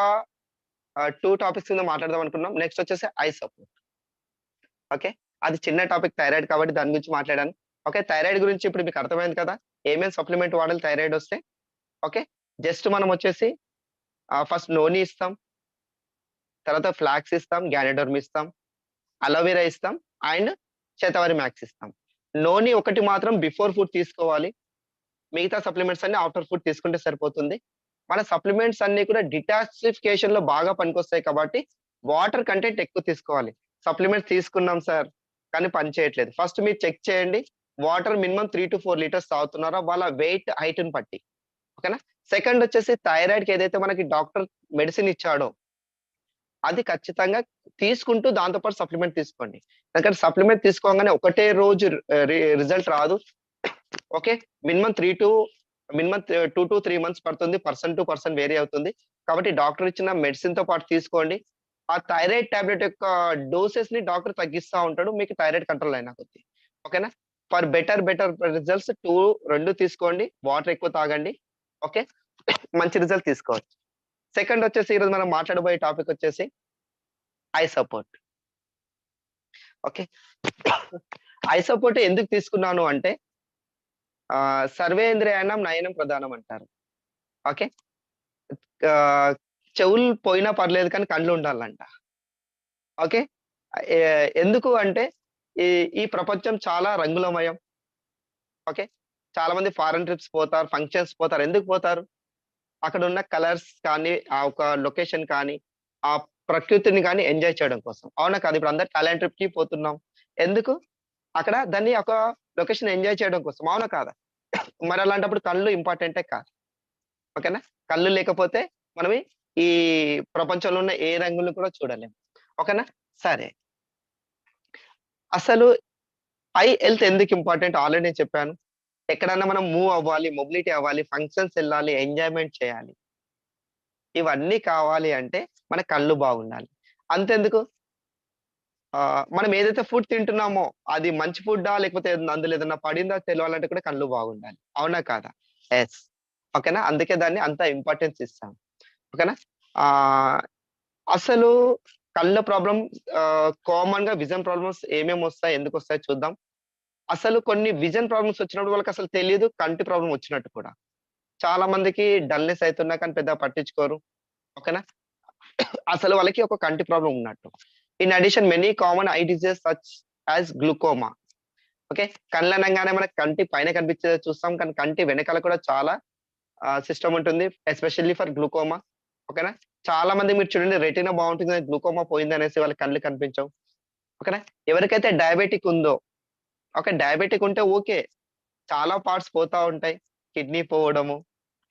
2 టాపిక్స్ మీద మాట్లాడదాం అనుకున్నాం. నెక్స్ట్ వచ్చేసి ఐ సపోర్ట్. ఓకే. అది చిన్న టాపిక్ థైరాయిడ్ కాబట్టి దాని గురించి మాట్లాడాను. ఓకే. థైరాయిడ్ గురించి ఇప్పుడు మీకు అర్థమైంది కదా! ఏమేం సప్లిమెంట్ వాడాలి థైరాయిడ్ వస్తే? ఓకే. జస్ట్ మనం వచ్చేసి ఫస్ట్ నోని ఇస్తాం. తర్వాత ఫ్లాక్స్ ఇస్తాం, గ్యానిడర్మ్ ఇస్తాం, అలోవెరా ఇస్తాం అండ్ శతావరి మ్యాక్స్ ఇస్తాం. నోని ఒకటి మాత్రం బిఫోర్ ఫుడ్ తీసుకోవాలి. మిగతా సప్లిమెంట్స్ అన్ని ఆఫ్టర్ ఫుడ్ తీసుకుంటే సరిపోతుంది. మన సప్లిమెంట్స్ అన్నీ కూడా డిటాక్సిఫికేషన్‌లో బాగా పనికొస్తాయి కాబట్టి వాటర్ కంటెంట్ ఎక్కువ తీసుకోవాలి. సప్లిమెంట్స్ తీసుకున్నాం సార్, కానీ పని చేయట్లేదు. ఫస్ట్ మీరు చెక్ చేయండి. వాటర్ మినిమమ్ 3-4 లీటర్స్ తాగుతున్నారా? వాళ్ళ వెయిట్, హైట్‌ని బట్టి. ఓకేనా? సెకండ్ వచ్చేసి థైరాయిడ్‌కి ఏదైతే మనకి డాక్టర్ మెడిసిన్ ఇచ్చాడో అది ఖచ్చితంగా తీసుకుంటూ దాంతో పాటు సప్లిమెంట్ తీసుకోండి. ఎందుకంటే సప్లిమెంట్ తీసుకోగానే ఒకటే రోజు రిజల్ట్ రాదు. ఓకే. మినిమమ్ 2-3 మంత్స్ పడుతుంది. పర్సన్ టు పర్సన్ వేరీ అవుతుంది. కాబట్టి డాక్టర్ ఇచ్చిన మెడిసిన్‌తో పాటు తీసుకోండి. ఆ థైరాయిడ్ టాబ్లెట్ యొక్క డోసెస్‌ని డాక్టర్ తగ్గిస్తా ఉంటాడు. మీకు థైరాయిడ్ కంట్రోల్ అయినా కొద్దీ. ఓకేనా? ఫర్ బెటర్ రిజల్ట్స్ 2 తీసుకోండి. వాటర్ ఎక్కువ తాగండి. ఓకే. మంచి రిజల్ట్ తీసుకోవచ్చు. సెకండ్ వచ్చేసి ఈరోజు మనం మాట్లాడబోయే టాపిక్ వచ్చేసి I support. Okay. I support ఎందుకు తీసుకున్నాను అంటే సర్వేంద్రియాణం నయనం ప్రధానం అంటారు. ఓకే. ఆహ్, చెవులు పోయినా పర్లేదు కానీ కళ్ళు ఉండాలంట. ఓకే. ఎందుకు అంటే ఈ ఈ ప్రపంచం చాలా రంగులమయం. ఓకే. చాలా మంది ఫారెన్ ట్రిప్స్ పోతారు, ఫంక్షన్స్ పోతారు. ఎందుకు పోతారు? అక్కడున్న కలర్స్ కానీ, ఆ ఒక లొకేషన్ కానీ, ఆ ప్రకృతిని గాని ఎంజాయ్ చేయడం కోసం. అవునా కాదా? ఇప్పుడు అందరూ థాయిలాండ్ ట్రిప్‌కి పోతున్నాం. ఎందుకు? అక్కడ దాన్ని ఒక లొకేషన్ ఎంజాయ్ చేయడం కోసం. అవునా కాదా? మరి అలాంటప్పుడు కళ్ళు ఇంపార్టెంటే కాదు. ఓకేనా? కళ్ళు లేకపోతే మనమి ఈ ప్రపంచంలో ఉన్న ఏ రంగులు కూడా చూడలేం. ఓకేనా? సరే. అసలు ఐ హెల్త్ ఎందుకు ఇంపార్టెంట్ ఆల్రెడీ నేను చెప్పాను. ఎక్కడన్నా మనం మూవ్ అవ్వాలి, మొబిలిటీ అవ్వాలి, ఫంక్షన్స్ ఎళ్ళాలి, ఎంజాయ్‌మెంట్ చేయాలి. ఇవన్నీ కావాలి అంటే మన కళ్ళు బాగుండాలి. అంతెందుకు మనం ఏదైతే ఫుడ్ తింటున్నామో అది మంచి ఫుడ్డా? లేకపోతే అందులో ఏదన్నా పడిందా తెలవాలంటే కూడా కళ్ళు బాగుండాలి. అవునా కాదా? యెస్. ఓకేనా? అందుకే దాన్ని అంత ఇంపార్టెన్స్ ఇస్తాం. ఓకేనా? ఆహ్, అసలు కళ్ళ ప్రాబ్లమ్ కామన్‌గా విజన్ ప్రాబ్లమ్స్ ఏమేమొస్తాయి? ఎందుకొస్తాయో చూద్దాం. అసలు కొన్ని విజన్ ప్రాబ్లమ్స్ వచ్చినప్పుడు వాళ్ళకసలు తెలీదు కంటి ప్రాబ్లమ్ వచ్చినట్టు కూడా. చాలా మందికి డల్‌నెస్ అయితున్నా కానీ పెద్దగా పట్టించుకోరు. ఓకేనా? అసలు వాళ్ళకి ఒక కంటి ప్రాబ్లమ్ ఉన్నట్టు. In addition many common eye diseases such as glaucoma. Okay. కళ్ళనంగానే మనకు కంటి పైన కనిపించేది చూస్తాం. కానీ కంటి వెనకాల కూడా చాలా సిస్టమ్ ఉంటుంది. Especially for glaucoma. ఓకేనా. చాలా మంది మీరు చూడండి రెటీనా బావుంటుంది. గ్లూకోమా పోయిందనేసి వాళ్ళ కళ్ళు కనిపించవు. ఓకేనా. ఎవరికైతే డయాబెటిక్ ఉందో, ఓకే. డయాబెటిక్ ఉంటే ఓకే. చాలా పార్ట్స్ పోతా ఉంటాయి. కిడ్నీ పోవడము.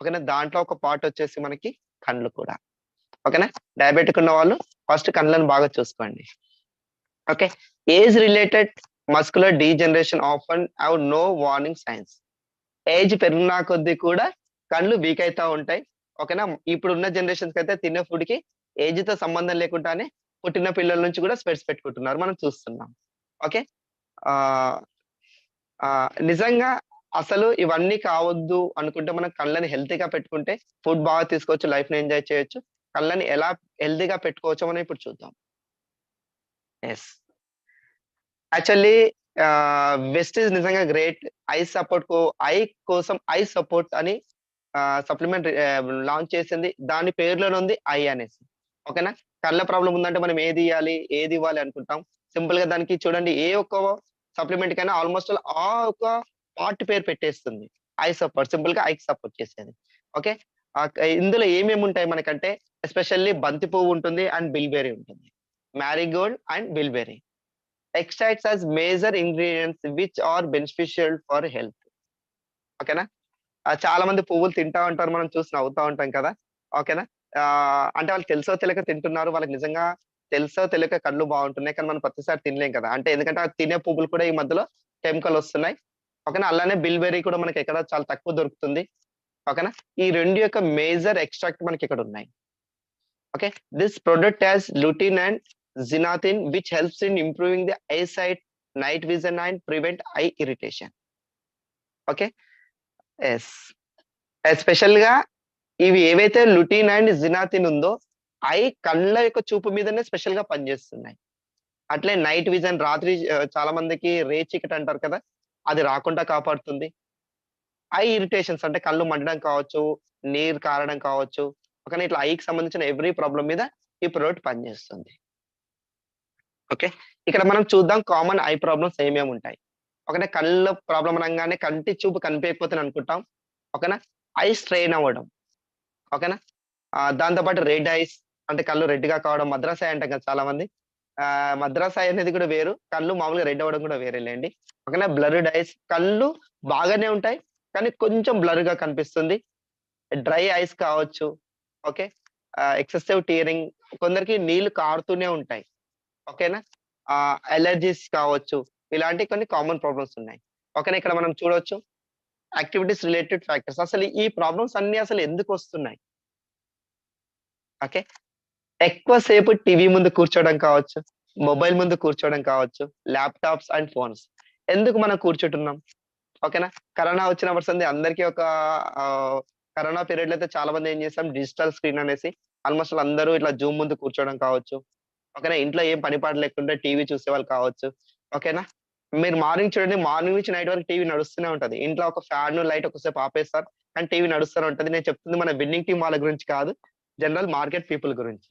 ఓకేనా. దాంట్లో ఒక పార్ట్ వచ్చేసి మనకి కళ్ళు కూడా. ఓకేనా. డయాబెటిక్ ఉన్నవాళ్ళు ఫస్ట్ కళ్ళని బాగా చూసుకోండి. Okay. Age related muscular degeneration often have no warning signs. Age పెరిగిన కొద్దీ కూడా కళ్ళు వీక్ అయితా ఉంటాయి. ఓకేనా. ఇప్పుడున్న జనరేషన్స్‌కైతే తినే ఫుడ్‌కి ఏజ్‌తో సంబంధం లేకుండానే పుట్టిన పిల్లల నుంచి కూడా స్పెట్స్ పెట్టుకుంటున్నారు. మనం చూస్తున్నాం. ఓకే. ఆహ్, నిజంగా అసలు ఇవన్నీ కావద్దు అనుకుంటే మనం కళ్ళని హెల్తీగా పెట్టుకుంటే ఫుడ్ బాగా తీసుకోవచ్చు. లైఫ్‌ని ఎంజాయ్ చేయొచ్చు. కళ్ళని ఎలా హెల్తీగా పెట్టుకోవచ్చో మనం ఇప్పుడు చూద్దాం. యెస్. యాక్చువల్లీ వెస్టీజ్ నిజంగా గ్రేట్. ఐ సపోర్ట్ ఐ కోసం ఐ సపోర్ట్ అని సప్లిమెంట్ లాంచ్ చేసింది. దాని పేరులోనే ఉంది ఐ అనేసి. ఓకేనా. కళ్ళ ప్రాబ్లమ్ ఉందంటే మనం ఏదియ్యాలి? ఏదివ్వాలి అనుకుంటాం. సింపుల్‌గా దానికి చూడండి ఏ ఒక్క సప్లిమెంట్‌కైనా ఆల్‌మోస్ట్ ఆల్ ఆ ఒక పార్ట్ పేరు పెట్టేస్తుంది. ఐ సపోర్ట్ సింపుల్‌గా ఐకి సపోర్ట్ చేసేది. ఓకే. ఇందులో ఏమేముంటాయి మనకంటే ఎస్పెషల్లీ బంతి పువ్వు ఉంటుంది అండ్ బిల్బెర్రీ ఉంటుంది. Marigold and bilberry. Extracts as major ingredients which are beneficial for health. ఓకేనా. చాలా మంది పువ్వులు తింటా ఉంటారు. మనం చూసి నవ్వుతా ఉంటాం కదా! ఓకేనా? అంటే వాళ్ళకి తెలుసో తెలియక తింటున్నారు. వాళ్ళకి నిజంగా తెలుసో తెలియక కళ్ళు బావుంటున్నాయి. కానీ మనం ప్రతిసారి తినలేం కదా! అంటే ఎందుకంటే ఆ తినే పువ్వులు కూడా ఈ మధ్యలో కెమికల్ ఒస్తున్నాయి. ఓకేనా? అలానే బిల్‌బెర్రీ కూడా మనకెక్కడ చాలా తక్కువ దొరుకుతుంది. ఓకేనా? ఈ 2 యొక్క మేజర్ ఎక్స్ట్రాక్ట్ మనకిక్కడున్నాయి. Okay. This product has lutein and zeaxanthin which helps in improving the eye sight, night vision and prevent eye irritation. Okay. Yes. ఎస్పెషల్‌గా ఇవి ఏవైతే లుటిన్ అండ్ జినాథిన్ ఉందో, కళ్ళ యొక్క చూపు మీదనే స్పెషల్‌గా పనిచేస్తున్నాయి. అట్లే నైట్ విజన్ రాత్రి చాలా మందికి చీకటి అంటారు కదా! అది రాకుండా కాపాడుతుంది. ఐ ఇరిటేషన్స్ అంటే కళ్ళు మండడం కావచ్చు, నీరు కారడం కావచ్చు. ఓకేనా? ఇట్లా ఐకి సంబంధించిన ఎవ్రి ప్రాబ్లమ్ మీద ఈ ప్రొడక్ట్ పనిచేస్తుంది. ఓకే. ఇక్కడ మనం చూద్దాం కామన్ ఐ ప్రాబ్లమ్స్ ఏమేముంటాయి. ఓకేనా? కళ్ళ ప్రాబ్లమ్ అనంగానే కంటి చూపు కనిపియకపోతేనే అనుకుంటాం. ఓకేనా? ఐ స్ట్రెయిన్ అవ్వడం. ఓకేనా? దాంతో పాటు రెడ్ ఐస్ అంటే కళ్ళు రెడ్‌గా కావడం, మద్రాస్ ఐ అంటాం కదా చాలా మంది. మద్రాస్ ఐ అనేది కూడా వేరు. కళ్ళు మామూలుగా రెడ్ అవ్వడం కూడా వేరేలెండి. ఓకేనా? బ్లర్డ్ ఐస్ కళ్ళు బాగానే ఉంటాయి. కానీ కొంచెం బ్లర్‌గా కనిపిస్తుంది. డ్రై ఐస్ కావచ్చు. ఓకే. ఎక్సెసివ్ టియరింగ్ కొందరికి నీళ్లు కారుతూనే ఉంటాయి. ఓకేనా? అలెర్జీస్ కావచ్చు. ఇలాంటి కొన్ని కామన్ ప్రాబ్లమ్స్ ఉన్నాయి. ఓకేనా? ఇక్కడ మనం చూడొచ్చు. యాక్టివిటీస్ రిలేటెడ్ ఫ్యాక్టర్స్ అసలు ఈ ప్రాబ్లమ్స్ అన్నీ అసలు ఎందుకొస్తున్నాయి? ఓకే. ఎక్కువ సేపు టీవీ ముందు కూర్చోవడం కావచ్చు, మొబైల్ ముందు కూర్చోవడం కావచ్చు, ల్యాప్‌టాప్స్ అండ్ ఫోన్స్. ఎందుకు మనం కూర్చుంటున్నాం? ఓకేనా? కరోనా వచ్చినప్పటి సంది అందరికీ ఒక ఆహ్, కరోనా పీరియడ్‌లో అయితే చాలా మంది ఏం చేసాం డిజిటల్ స్క్రీన్ అనేసి ఆల్‌మోస్ట్ ఆల్ అందరూ ఇట్లా జూమ్ ముందు కూర్చోవడం కావచ్చు. ఓకేనా? ఇంట్లో ఏం పని పాట లేకుండా టీవీ చూసేవాళ్ళు కావచ్చు. ఓకేనా? మీరు మార్నింగ్ చూడండి మార్నింగ్ నుంచి నైట్ వరకు టీవీ నడుస్తూనే ఉంటది. ఇంట్లో ఒక ఫ్యాను, లైట్ ఒకసేపు ఆపేస్తారు. కానీ టీవీ నడుస్తూనే ఉంటది. నేను చెప్తుంది మన విన్నింగ్ టీమ్ వాళ్ళ గురించి కాదు. జనరల్ మార్కెట్ పీపుల్ గురించి.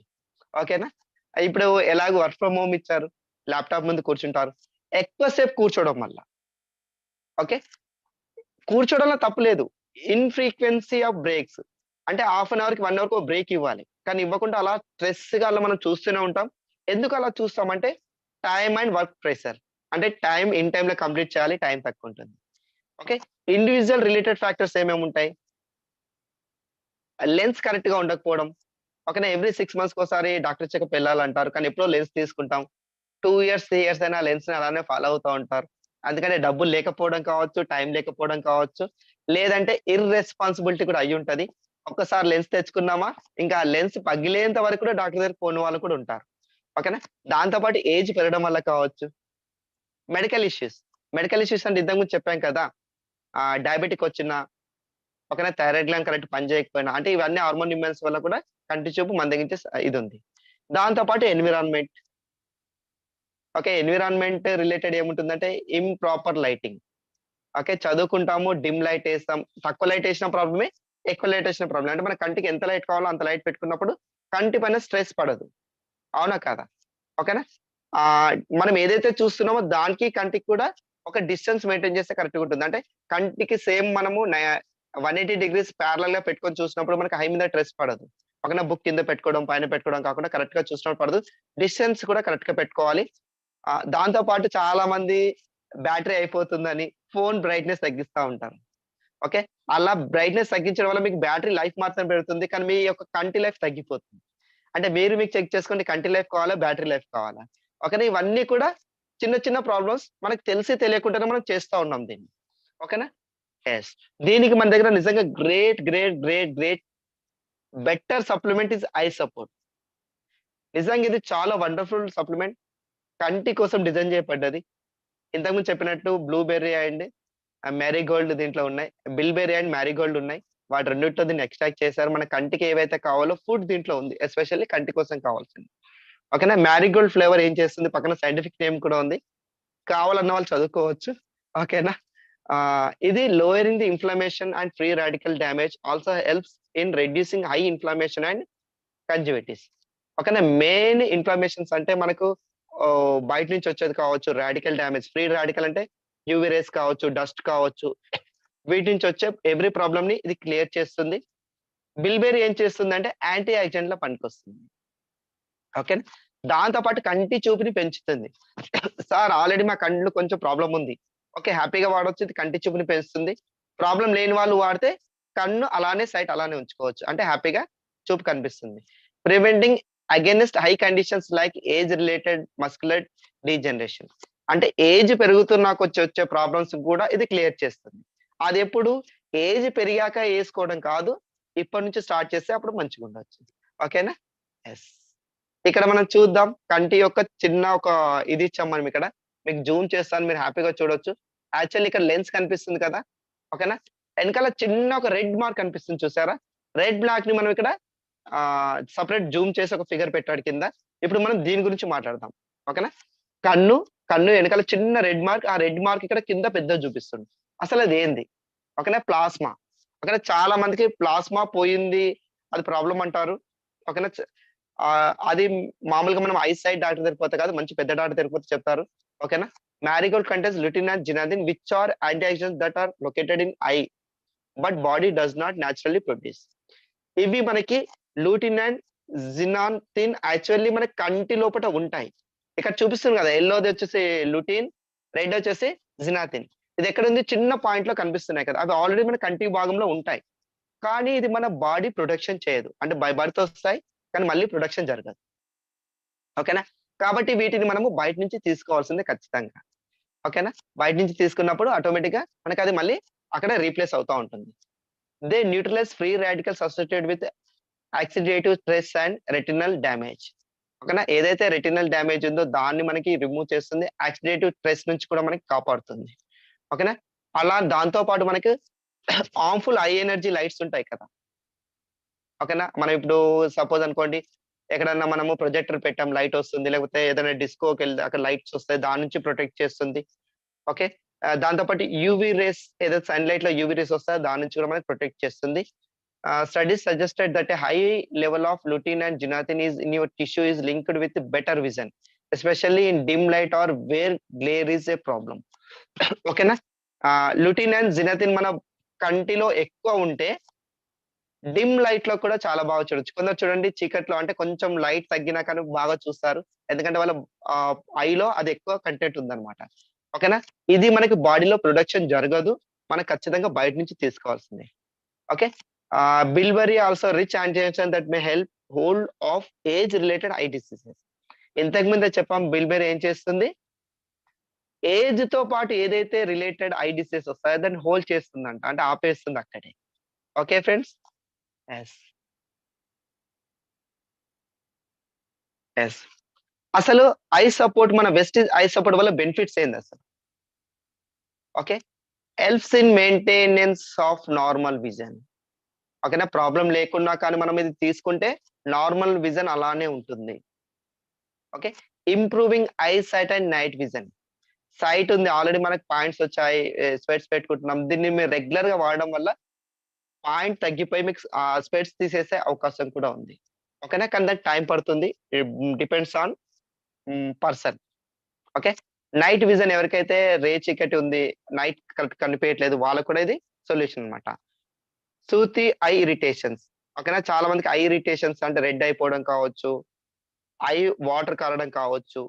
ఓకేనా? ఇప్పుడు ఎలాగో వర్క్ ఫ్రమ్ హోమ్ ఇచ్చారు. ల్యాప్‌టాప్ ముందు కూర్చుంటారు. ఎక్కువ సేపు కూర్చోవడం వల్ల. ఓకే. కూర్చోవడంలో తప్పు లేదు. ఇన్‌ఫ్రీక్వెన్సీ ఆఫ్ బ్రేక్స్. అంటే హాఫ్ అన్ అవర్‌కి, 1 అవర్‌కి ఒక బ్రేక్ ఇవ్వాలి. కానీ ఇవ్వకుండా అలా స్ట్రెస్‌గా అలా మనం చూస్తూనే ఉంటాం. ఎందుకు అలా చూస్తామంటే టైమ్ అండ్ వర్క్ ప్రెషర్. అంటే టైమ్ ఇన్ టైమ్‌లో కంప్లీట్ చేయాలి. టైమ్ తక్కువుంటుంది. ఓకే. ఇండివిడ్యువల్ రిలేటెడ్ ఫ్యాక్టర్స్ ఏమేముంటాయి? లెన్స్ కరెక్ట్‌గా ఉండకపోవడం. ఓకేనా? ఎవ్రీ 6 మంత్స్‌కోసారి డాక్టర్ చెకప్ ఎళ్ళాలంటారు. కానీ ఎప్పుడో లెన్స్ తీసుకుంటాం. 2 ఇయర్స్, 3 ఇయర్స్ అయినా లెన్స్‌ని అలానే ఫాలో అవుతా ఉంటారు. అందుకనే డబ్బులు లేకపోవడం కావచ్చు, టైం లేకపోవడం కావచ్చు, లేదంటే ఇర్రెస్పాన్సిబిలిటీ కూడా అయ్యుంటది. ఒక్కసారి లెన్స్ తెచ్చుకున్నామా, ఇంకా ఆ లెన్స్ పగిలేంత వరకు కూడా డాక్టర్ దగ్గరికి పోని వాళ్ళు కూడా ఉంటారు. ఓకేనా? దాంతో పాటు ఏజ్ పెరగడం వల్ల కావచ్చు. Medical issues. మెడికల్ ఇష్యూస్ అంటే ఇంతకు ముందు చెప్పాం కదా! డయాబెటిక్ వచ్చినా, ఓకేనా? థైరాయిడ్ గ్లాండ్ కరెక్ట్ పని చేయకపోయినా, అంటే ఇవన్నీ హార్మోన్ ఇంబాలెన్స్ వల్ల కూడా కంటి చూపు మందగించే ఇదుంది. దాంతో పాటు ఎన్విరాన్మెంట్. ఓకే. ఎన్విరాన్మెంట్ రిలేటెడ్ ఏముంటుందంటే ఇంప్రాపర్ లైటింగ్. ఓకే. చదువుకుంటాము, డిమ్ లైట్ ఏస్తాం. తక్కువ లైట్ ఏసినా ప్రాబ్లమే, ఎక్కువ లైట్ ఏసినా ప్రాబ్లమే. అంటే మన కంటికి ఎంత లైట్ కావాలో అంత లైట్ పెట్టుకున్నప్పుడు కంటి పైన స్ట్రెస్ పడదు. అవునా? కాదా? ఓకేనా? మనం ఏదైతే చూస్తున్నామో దానికి కంటికి కూడా ఒక డిస్టెన్స్ మెయింటైన్ చేస్తే కరెక్ట్‌గా ఉంటుంది. అంటే కంటికి సేమ్ మనము 180 డిగ్రీస్ ప్యారలెల్‌గా పెట్టుకొని చూసినప్పుడు మనకి ఐ మీద స్ట్రెస్ పడదు. ఓకేనా? బుక్ కింద పెట్టుకోవడం, పైన పెట్టుకోవడం కాకుండా కరెక్ట్‌గా చూసినప్పుడు పడదు. డిస్టెన్స్ కూడా కరెక్ట్‌గా పెట్టుకోవాలి. దాంతో పాటు చాలా మంది బ్యాటరీ అయిపోతుందని ఫోను బ్రైట్‌నెస్ తగ్గిస్తా ఉంటారు. ఓకే. అలా బ్రైట్‌నెస్ తగ్గించడం వల్ల మీకు బ్యాటరీ లైఫ్ మాత్రం పెరుగుతుంది. కానీ మీ యొక్క కంటి లైఫ్ తగ్గిపోతుంది. అంటే మీరు చెక్ చేసుకోండి కంటి లైఫ్ కావాలా? బ్యాటరీ లైఫ్ కావాలా? ఓకేనా? ఇవన్నీ కూడా చిన్న చిన్న ప్రాబ్లమ్స్ మనకు తెలిసి తెలియకుండానే మనం చేస్తా ఉన్నాం దీన్ని. ఓకేనా? యెస్. దీనికి మన దగ్గర నిజంగా great better supplement is I support. నిజంగా ఇది చాలా వండర్‌ఫుల్ సప్లిమెంట్. కంటి కోసం డిజైన్ చేయబడ్డది. ఇంతకుముందు చెప్పినట్టు బ్లూబెర్రీ అండ్ మారిగోల్డ్ దీంట్లో ఉన్నాయి. బిల్‌బెర్రీ అండ్ మారిగోల్డ్ ఉన్నాయి. వాటి రెండిటితో దీన్ని ఎక్స్ట్రాక్ట్ చేశారు. మన కంటికి ఏవైతే కావాలో ఫుడ్ దీంట్లో ఉంది. ఎస్పెషల్లీ కంటి కోసం కావాల్సింది. ఓకేనా? మారిగోల్డ్ ఫ్లేవర్ ఏం చేస్తుంది పక్కన సైంటిఫిక్ నేమ్ కూడా ఉంది. కావాలన్న వాళ్ళు చదువుకోవచ్చు. ఓకేనా? ఇది lowering the inflammation and free radical damage also helps in reducing high inflammation and conjunctivitis. ఓకేనా? మెయిన్ ఇన్‌ఫ్లమేషన్స్ అంటే మనకు బయట నుంచి వచ్చేది కావచ్చు. Radical damage. ఫ్రీ రాడికల్ అంటే యూవీ రేస్ కావచ్చు, డస్ట్ కావచ్చు. వీటి నుంచి వచ్చే ఎవ్రి ప్రాబ్లమ్‌ని ఇది క్లియర్ చేస్తుంది. బిల్‌బెర్రీ ఏం చేస్తుందంటే యాంటీ ఆక్సిడెంట్‌లా పనికొస్తుంది. ఓకేనా? దాంతో పాటు కంటి చూపుని పెంచుతుంది. సార్ ఆల్రెడీ మా కళ్ళు కొంచెం ప్రాబ్లమ్ ఉంది. ఓకే. హ్యాపీగా వాడొచ్చు. ఇది కంటి చూపుని పెంచుతుంది. ప్రాబ్లం లేని వాళ్ళు వాడితే కన్ను అలానే సైట్ అలానే ఉంచుకోవచ్చు. అంటే హ్యాపీగా చూపు కనిపిస్తుంది. Preventing against high conditions like age related muscular degeneration. అంటే ఏజ్ పెరుగుతున్నాక వచ్చే ప్రాబ్లమ్స్ కూడా ఇది క్లియర్ చేస్తుంది. అదెప్పుడు ఏజ్ పెరిగాక ఏసుకోవడం కాదు. ఇప్పటి నుంచి స్టార్ట్ చేస్తే అప్పుడు మంచిగుండొచ్చు. ఓకేనా? యెస్. ఇక్కడ మనం చూద్దాం. కంటి యొక్క చిన్న ఒక ఇది ఇచ్చాం మనం ఇక్కడ. మీకు జూమ్ చేస్తాను. మీరు హ్యాపీగా చూడొచ్చు. యాక్చువల్లీ ఇక్కడ లెన్స్ కనిపిస్తుంది కదా! ఓకేనా? ఎనకాల చిన్న ఒక రెడ్ మార్క్ కనిపిస్తుంది చూసారా? రెడ్ మార్క్‌ని మనం ఇక్కడ సెపరేట్ జూమ్ చేసి ఒక ఫిగర్ పెట్టాడు కింద. ఇప్పుడు మనం దీని గురించి మాట్లాడదాం. ఓకేనా? కన్ను, కన్ను ఎనకాల చిన్న రెడ్ మార్క్. ఆ రెడ్ మార్క్ ఇక్కడ కింద పెద్దగా చూపిస్తుంది. అసలది ఏంది? ఓకేనా? ప్లాస్మా. ఓకేనా? చాలా మందికి ప్లాస్మా పోయింది. అది ప్రాబ్లమ్ అంటారు. ఓకేనా? అది మామూలుగా మనం ఐ సైట్ డాక్టర్ దగ్గరికి పోతే కాదు. మంచి పెద్ద డాక్టర్ దగ్గరికి పోతే చెప్తారు. ఓకేనా? Marigold contains lutein and zeaxanthin which are antioxidants that are located in eye but body does not naturally produce. ఇవి మనకి లూటిన్ అండ్ జినాథిన్ యాక్చువల్లీ మన కంటి లోపట ఉంటాయి. ఇక్కడ చూపిస్తుంది కదా! యెల్లోది వచ్చేసి లుటిన్, రెడ్ వచ్చేసి జినాథిన్. ఇది ఎక్కడుంది? చిన్న పాయింట్‌లో కనిపిస్తున్నాయి కదా! అవి ఆల్రెడీ మన కంటి భాగంలో ఉంటాయి. కానీ ఇది మన బాడీ ప్రొడక్షన్ చేయదు. అంటే బై బర్త్ వస్తాయి. కానీ మళ్ళీ ప్రొడక్షన్ జరగదు. ఓకేనా? కాబట్టి వీటిని మనము బయట నుంచి తీసుకోవాల్సిందే ఖచ్చితంగా. ఓకేనా? బయట నుంచి తీసుకున్నప్పుడు ఆటోమేటిక్‌గా మనకది మళ్ళీ అక్కడ రీప్లేస్ అవుతా ఉంటుంది. They neutralize free radicals associated with oxidative stress and retinal damage. ఓకేనా? ఏదైతే రెటినల్ డామేజ్ ఉందో దాన్ని మనకి రిమూవ్ చేస్తుంది. ఆక్సిడేటివ్ స్ట్రెస్ నుంచి కూడా మనకి కాపాడుతుంది. ఓకేనా? అలా దాంతో పాటు మనకి హార్మ్‌ఫుల్ హై ఎనర్జీ లైట్స్ ఉంటాయి కదా! ఓకేనా? మనం ఇప్పుడు సపోజ్ అనుకోండి ఎక్కడన్నా మనము ప్రొజెక్టర్ పెట్టాం లైట్ వస్తుంది. లేకపోతే ఏదైనా డిస్కోకెళ్తే అక్కడ లైట్స్ వస్తాయి. దాని నుంచి ప్రొటెక్ట్ చేస్తుంది. ఓకే. దాంతో పాటు యూవీ రేస్ ఏదైతే సన్‌లైట్‌లో యూవీ రేస్ వస్తాయో దాని నుంచి కూడా మనకి ప్రొటెక్ట్ చేస్తుంది. Studies suggested that a high level of lutein and zeaxanthin is in your tissue is linked with better vision. Especially in dim light or where glare is a problem. ఓకేనా? Lutein and zeaxanthin మన కంటిలో ఎక్కువ ఉంటే dim లైట్‌లో కూడా చాలా బాగా చూడొచ్చు. కొందరు చూడండి చీకట్లో అంటే కొంచెం లైట్ తగ్గినా కానీ బాగా చూస్తారు. ఎందుకంటే వాళ్ళ ఐలో అది ఎక్కువ కంటెంట్ ఉందన్నమాట. ఓకేనా? ఇది మనకి బాడీలో ప్రొడక్షన్ జరగదు. మనం ఖచ్చితంగా బయట నుంచి తీసుకోవాల్సిందే. Okay. Bilberry also rich antioxidant that may help hold off age related eye diseases. ఇంతకు ముందే చెప్పాం బిల్బెర్రీ ఏం చేస్తుంది? ఏజ్‌తో పాటు ఏదైతే రిలేటెడ్ ఐ డిసీజెస్ వస్తాయో దాన్ని హోల్డ్ చేస్తుందంట. అంటే ఆపేస్తుంది అక్కడే. Okay friends? యెస్. యెస్. అసలు ఐ సపోర్ట్ మన వెస్టిజ్ ఐ సపోర్ట్ వల్ల బెనిఫిట్స్ ఏందసలు? Okay. Helps in maintenance of normal vision. ఓకేనా? ప్రాబ్లమ్ లేకున్నా కానీ మనం ఇది తీసుకుంటే నార్మల్ విజన్ అలానే ఉంటుంది. Okay. Improving eye sight and night vision. Sight ఉంది ఆల్రెడీ మనకు పాయింట్స్ వచ్చాయి. స్పెట్స్ పెట్టుకుంటున్నాం. దీన్ని మీరు రెగ్యులర్‌గా వాడడం వల్ల పాయింట్ తగ్గిపోయి మీకు స్పెట్స్ తీసేసే అవకాశం కూడా ఉంది. ఓకేనా? కానీ దానికి టైం పడుతుంది. Depends on person. Okay. Night vision ఎవరికైతే చీకటి ఉంది, నైట్ కరెక్ట్ కనిపియట్లేదు వాళ్ళకి కూడా ఇది సొల్యూషన్ అన్నమాట. సూతి ఐ ఇరిటేషన్స్. ఓకేనా? చాలా మందికి ఐ ఇరిటేషన్స్ అంటే రెడ్ అయిపోవడం కావచ్చు, ఐ వాటర్ కారడం కావచ్చు.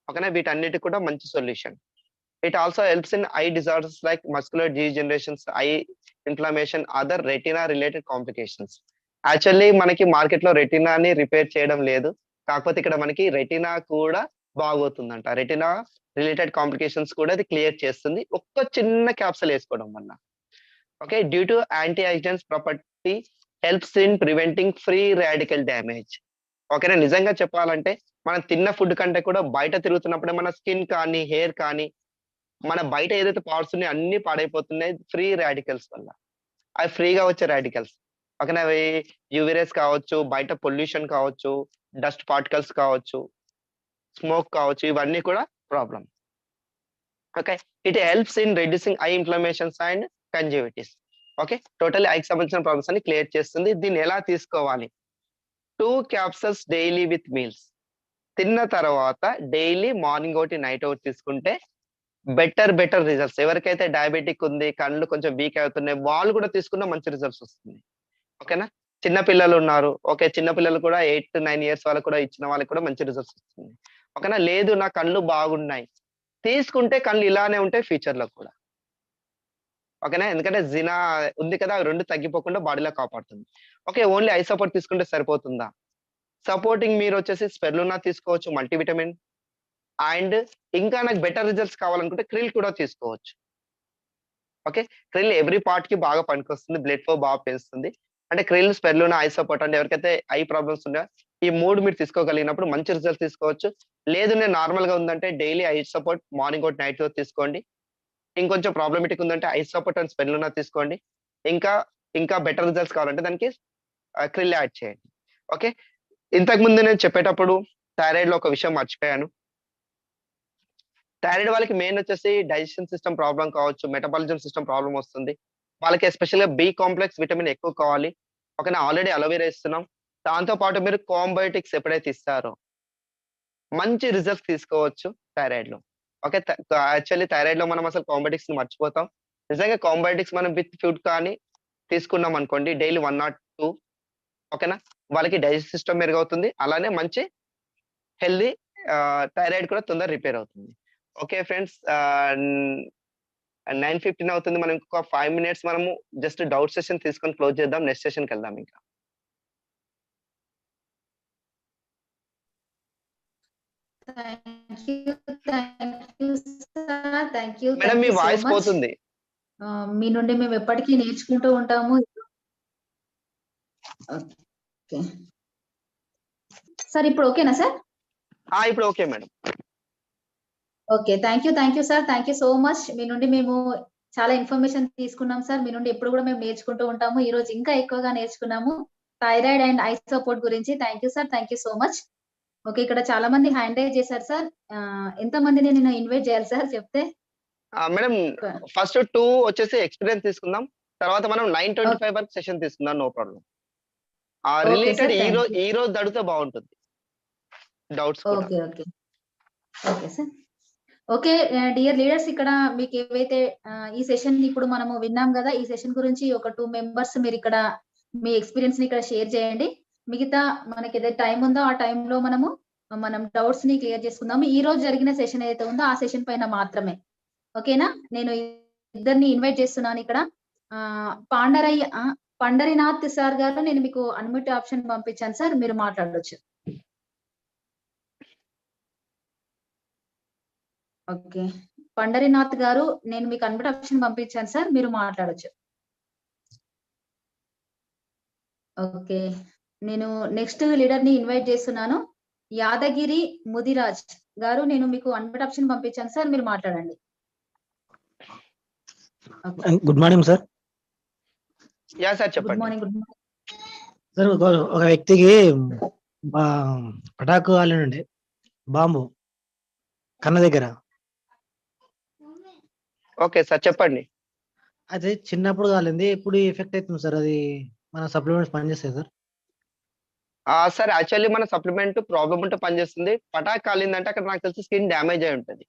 ఓకేనా? వీటన్నిటికి కూడా మంచి solution. It also helps in I disorders like muscular degenerations, I inflammation, other retina related complications. Actually మనకి మార్కెట్‌లో రెటినాని రిపేర్ చేయడం లేదు. కాకపోతే ఇక్కడ మనకి రెటినా కూడా బాగవుతుందంట. రెటినా రిలేటెడ్ కాంప్లికేషన్స్ కూడా ఇది క్లియర్ చేస్తుంది. ఒక్క చిన్న క్యాప్సూల్ ఏసుకోవడం వల్ల. Okay. Due to antioxidants property helps in preventing free radical damage. ఓకేనా? నిజంగా చెప్పాలంటే మనం తిన్న ఫుడ్ కంటే కూడా బయట తిరుగుతున్నప్పుడే మన స్కిన్ కానీ, హెయిర్ కానీ మన బయట ఏదైతే పార్ట్స్ ఉన్నాయో అన్నీ పాడైపోతున్నాయి ఫ్రీ రాడికల్స్ వల్ల. అవి ఫ్రీగా వచ్చే రాడికల్స్. ఓకేనా? అవి యూవీ రేస్ కావచ్చు, బయట పొల్యూషన్ కావచ్చు, డస్ట్ పార్టికల్స్ కావచ్చు, స్మోక్ కావచ్చు. ఇవన్నీ కూడా problem. Okay. It helps in reducing eye inflammations and conjunctivitis. Okay. Totally ఐకి సంబంధించిన ప్రాబ్లమ్స్ అన్ని క్లియర్ చేస్తుంది. దీన్ని ఎలా తీసుకోవాలి? 2 క్యాప్సూల్స్ డైలీ విత్ మీల్స్. తిన్న తర్వాత డైలీ మార్నింగ్ ఒకటి, నైట్ ఒకటి తీసుకుంటే బెటర్ రిజల్ట్స్. ఎవరికైతే డయాబెటిక్ ఉంది, కళ్ళు కొంచెం వీక్ అవుతున్నాయి, వాళ్ళు కూడా తీసుకున్న మంచి రిజల్ట్స్ వస్తుంది. ఓకేనా? చిన్న పిల్లలున్నారు. ఓకే. చిన్న పిల్లలు కూడా 8-9 ఇయర్స్ వాళ్ళకి కూడా ఇచ్చిన వాళ్ళకి కూడా మంచి రిజల్ట్స్ వస్తుంది. ఓకేనా? లేదు నా కళ్ళు బాగున్నాయి. తీసుకుంటే కళ్ళు ఇలానే ఉంటాయి ఫ్యూచర్‌లో కూడా. ఓకేనా? ఎందుకంటే జినా ఉంది కదా! అవి 2 తగ్గిపోకుండా బాడీలో కాపాడుతుంది. ఓకే. ఓన్లీ ఐ సపోర్ట్ తీసుకుంటే సరిపోతుందా? సపోర్టింగ్ మీరొచ్చేసి స్పెర్లునా తీసుకోవచ్చు, మల్టీవిటమిన్ అండ్ ఇంకా నాకు బెటర్ రిజల్ట్స్ కావాలనుకుంటే క్రిల్ కూడా తీసుకోవచ్చు. ఓకే. క్రిల్ ఎవ్రి పార్ట్‌కి బాగా పనికొస్తుంది. బ్లడ్ ఫ్లో బాగా పెంచుతుంది. అంటే క్రిల్, స్పెర్లునా, ఐ సపోర్ట్ అంటే ఎవరికైతే ఐ ప్రాబ్లమ్స్ ఉన్నాయో ఈ 3 మీరు తీసుకోగలిగినప్పుడు మంచి రిజల్ట్స్ తీసుకోవచ్చు. లేదు నేను నార్మల్‌గా ఉందంటే డైలీ ఐ సపోర్ట్ మార్నింగ్ ఒకటి, నైట్ ఒకటి తీసుకోండి. ఇంకొంచెం ప్రాబ్లమాటిక్ ఉందంటే ఐ సపోర్ట్ అండ్ స్పెర్లునా తీసుకోండి. ఇంకా, ఇంకా బెటర్ రిజల్ట్స్ కావాలంటే దానికి క్రిల్ యాడ్ చేయండి. ఓకే. ఇంతకు ముందు నేను చెప్పేటప్పుడు థైరాయిడ్‌లో ఒక విషయం మర్చిపోయాను. థైరాయిడ్ వాళ్ళకి మెయిన్ వచ్చేసి డైజెషన్ సిస్టమ్ ప్రాబ్లమ్ కావచ్చు, మెటబాలిజం సిస్టమ్ ప్రాబ్లమ్ వస్తుంది. వాళ్ళకి ఎస్పెషల్‌గా బి కాంప్లెక్స్ విటమిన్ ఎక్కువ కావాలి. ఓకేనా? ఆల్రెడీ అలోవెరా ఇస్తున్నాం. దాంతో పాటు మీరు కోంబయోటిక్స్ ఎప్పుడైతే ఇస్తారో మంచి రిజల్ట్స్ తీసుకోవచ్చు థైరాయిడ్‌లో. ఓకే. యాక్చువల్లీ థైరాయిడ్‌లో మనం అసలు కోంబయోటిక్స్‌ని మర్చిపోతాం. నిజంగా కోంబయోటిక్స్ మనం విత్ ఫుడ్ కానీ తీసుకున్నామనుకోండి డైలీ 1 ఆర్ 2 ఓకేనా? వాళ్ళకి డైజెస్ట్ సిస్టమ్ మెరుగవుతుంది. అలానే మంచి హెల్తీ థైరాయిడ్ కూడా తొందరగా రిపేర్ అవుతుంది. ఓకే ఫ్రెండ్స్ 9:15 అవుతుంది. మనం ఇంకొక 5 మినిట్స్ మనము జస్ట్ డౌట్ సెషన్ తీసుకొని క్లోజ్ చేద్దాం. నెక్స్ట్ సెషన్‌కెళ్దాం ఇంకా. Thank you. Thank you sir. Thank you. Madam thank me you so voice much. పోతుంది. మీ నుండి మేము ఎప్పటికీ నేర్చుకుంటూ ఉంటాము. ఓకే. సార్ ఇప్పుడు ఓకేనా సార్? ఇప్పుడు okay madam. Okay. Thank you sir. Thank you so much. మీ నుండి మేము చాలా ఇన్ఫర్మేషన్ తీసుకున్నాం సార్. మీ నుండి ఎప్పుడు కూడా మేము నేర్చుకుంటూ ఉంటాము. ఈరోజు ఇంకా ఎక్కువగా నేర్చుకున్నాము. థైరాయిడ్ అండ్ ఐ సపోర్ట్ గురించి. Thank you sir. Thank you so much. Okay. ఇక్కడ చాలా మంది హ్యాండ్ రైజ్ చేశారు సార్. ఎంత మందిని నేను ఇన్వైట్ చేయాలి సార్ చెప్తే? మేడం ఒక ఫస్ట్ 2 వచ్చేసి ఎక్స్‌పీరియన్స్ తీసుకుందాం. తర్వాత మనం ఓకే. 9:25 వరకు సెషన్ తీసుకుందాం. No problem. Okay related sir. Thank you. ఈ రోజు అడిగితే బావుంటుంది. డౌట్స్ కూడా. Okay. Okay. Okay sir. Okay. Dear leaders ఇక్కడ మీకేవైతే ఈ సెషన్ ఇప్పుడు మనము విన్నాం గదా! ఈ సెషన్ గురించి ఒక 2 మెంబర్స్ మీరిక్కడ మీ ఎక్స్‌పీరియన్స్‌ని ఇక్కడ షేర్ చేయండి. మిగతా మనకేదైతే టైం ఉందో ఆ టైంలో మనం డౌట్స్‌ని క్లియర్ చేసుకుందాము. ఈరోజు జరిగిన సెషన్ ఏదైతే ఉందో ఆ సెషన్ పైన మాత్రమే. ఓకేనా? నేను ఇద్దరిని ఇన్వైట్ చేస్తున్నానిక్కడ. పండరినాథ్ సార్ గారు నేను మీకు అన్‌మ్యూట్ ఆప్షన్ పంపించాను సార్. మీరు మాట్లాడొచ్చు. ఓకే. పండరినాథ్ గారు నేను మీకు అన్‌మ్యూట్ ఆప్షన్ పంపించాను సార్. మీరు మాట్లాడొచ్చు. ఓకే. నేను నెక్స్ట్ లీడర్‌ని ఇన్వైట్ చేస్తున్నాను. యాదగిరి ముదిరాజ్ గారు నేను మీకు అన్‌మ్యూట్ ఆప్షన్ పంపించాను సార్. మీరు మాట్లాడండి. Okay. Good morning sir. Yeah! Sir good చెప్పండి. మార్నింగ్. Good morning. సార్ ఒక వ్యక్తికి పటాకు కాలినుండే బాంబు కన్న దగ్గర. ఓకే సార్ చెప్పండి. అది చిన్నప్పుడు కాలింది. ఇప్పుడు ఎఫెక్ట్ అవుతుంది సార్. అది మన సప్లిమెంట్స్ పనిచేస్తాయి సార్? సార్ యాక్చువల్లీ మన సప్లిమెంట్ ప్రాబ్లమ్ ఉంటే పనిచేస్తుంది. పటాక్ కాలిందంటే అక్కడ నాకు తెలిసి స్కిన్ డ్యామేజ్ అయి ఉంటది.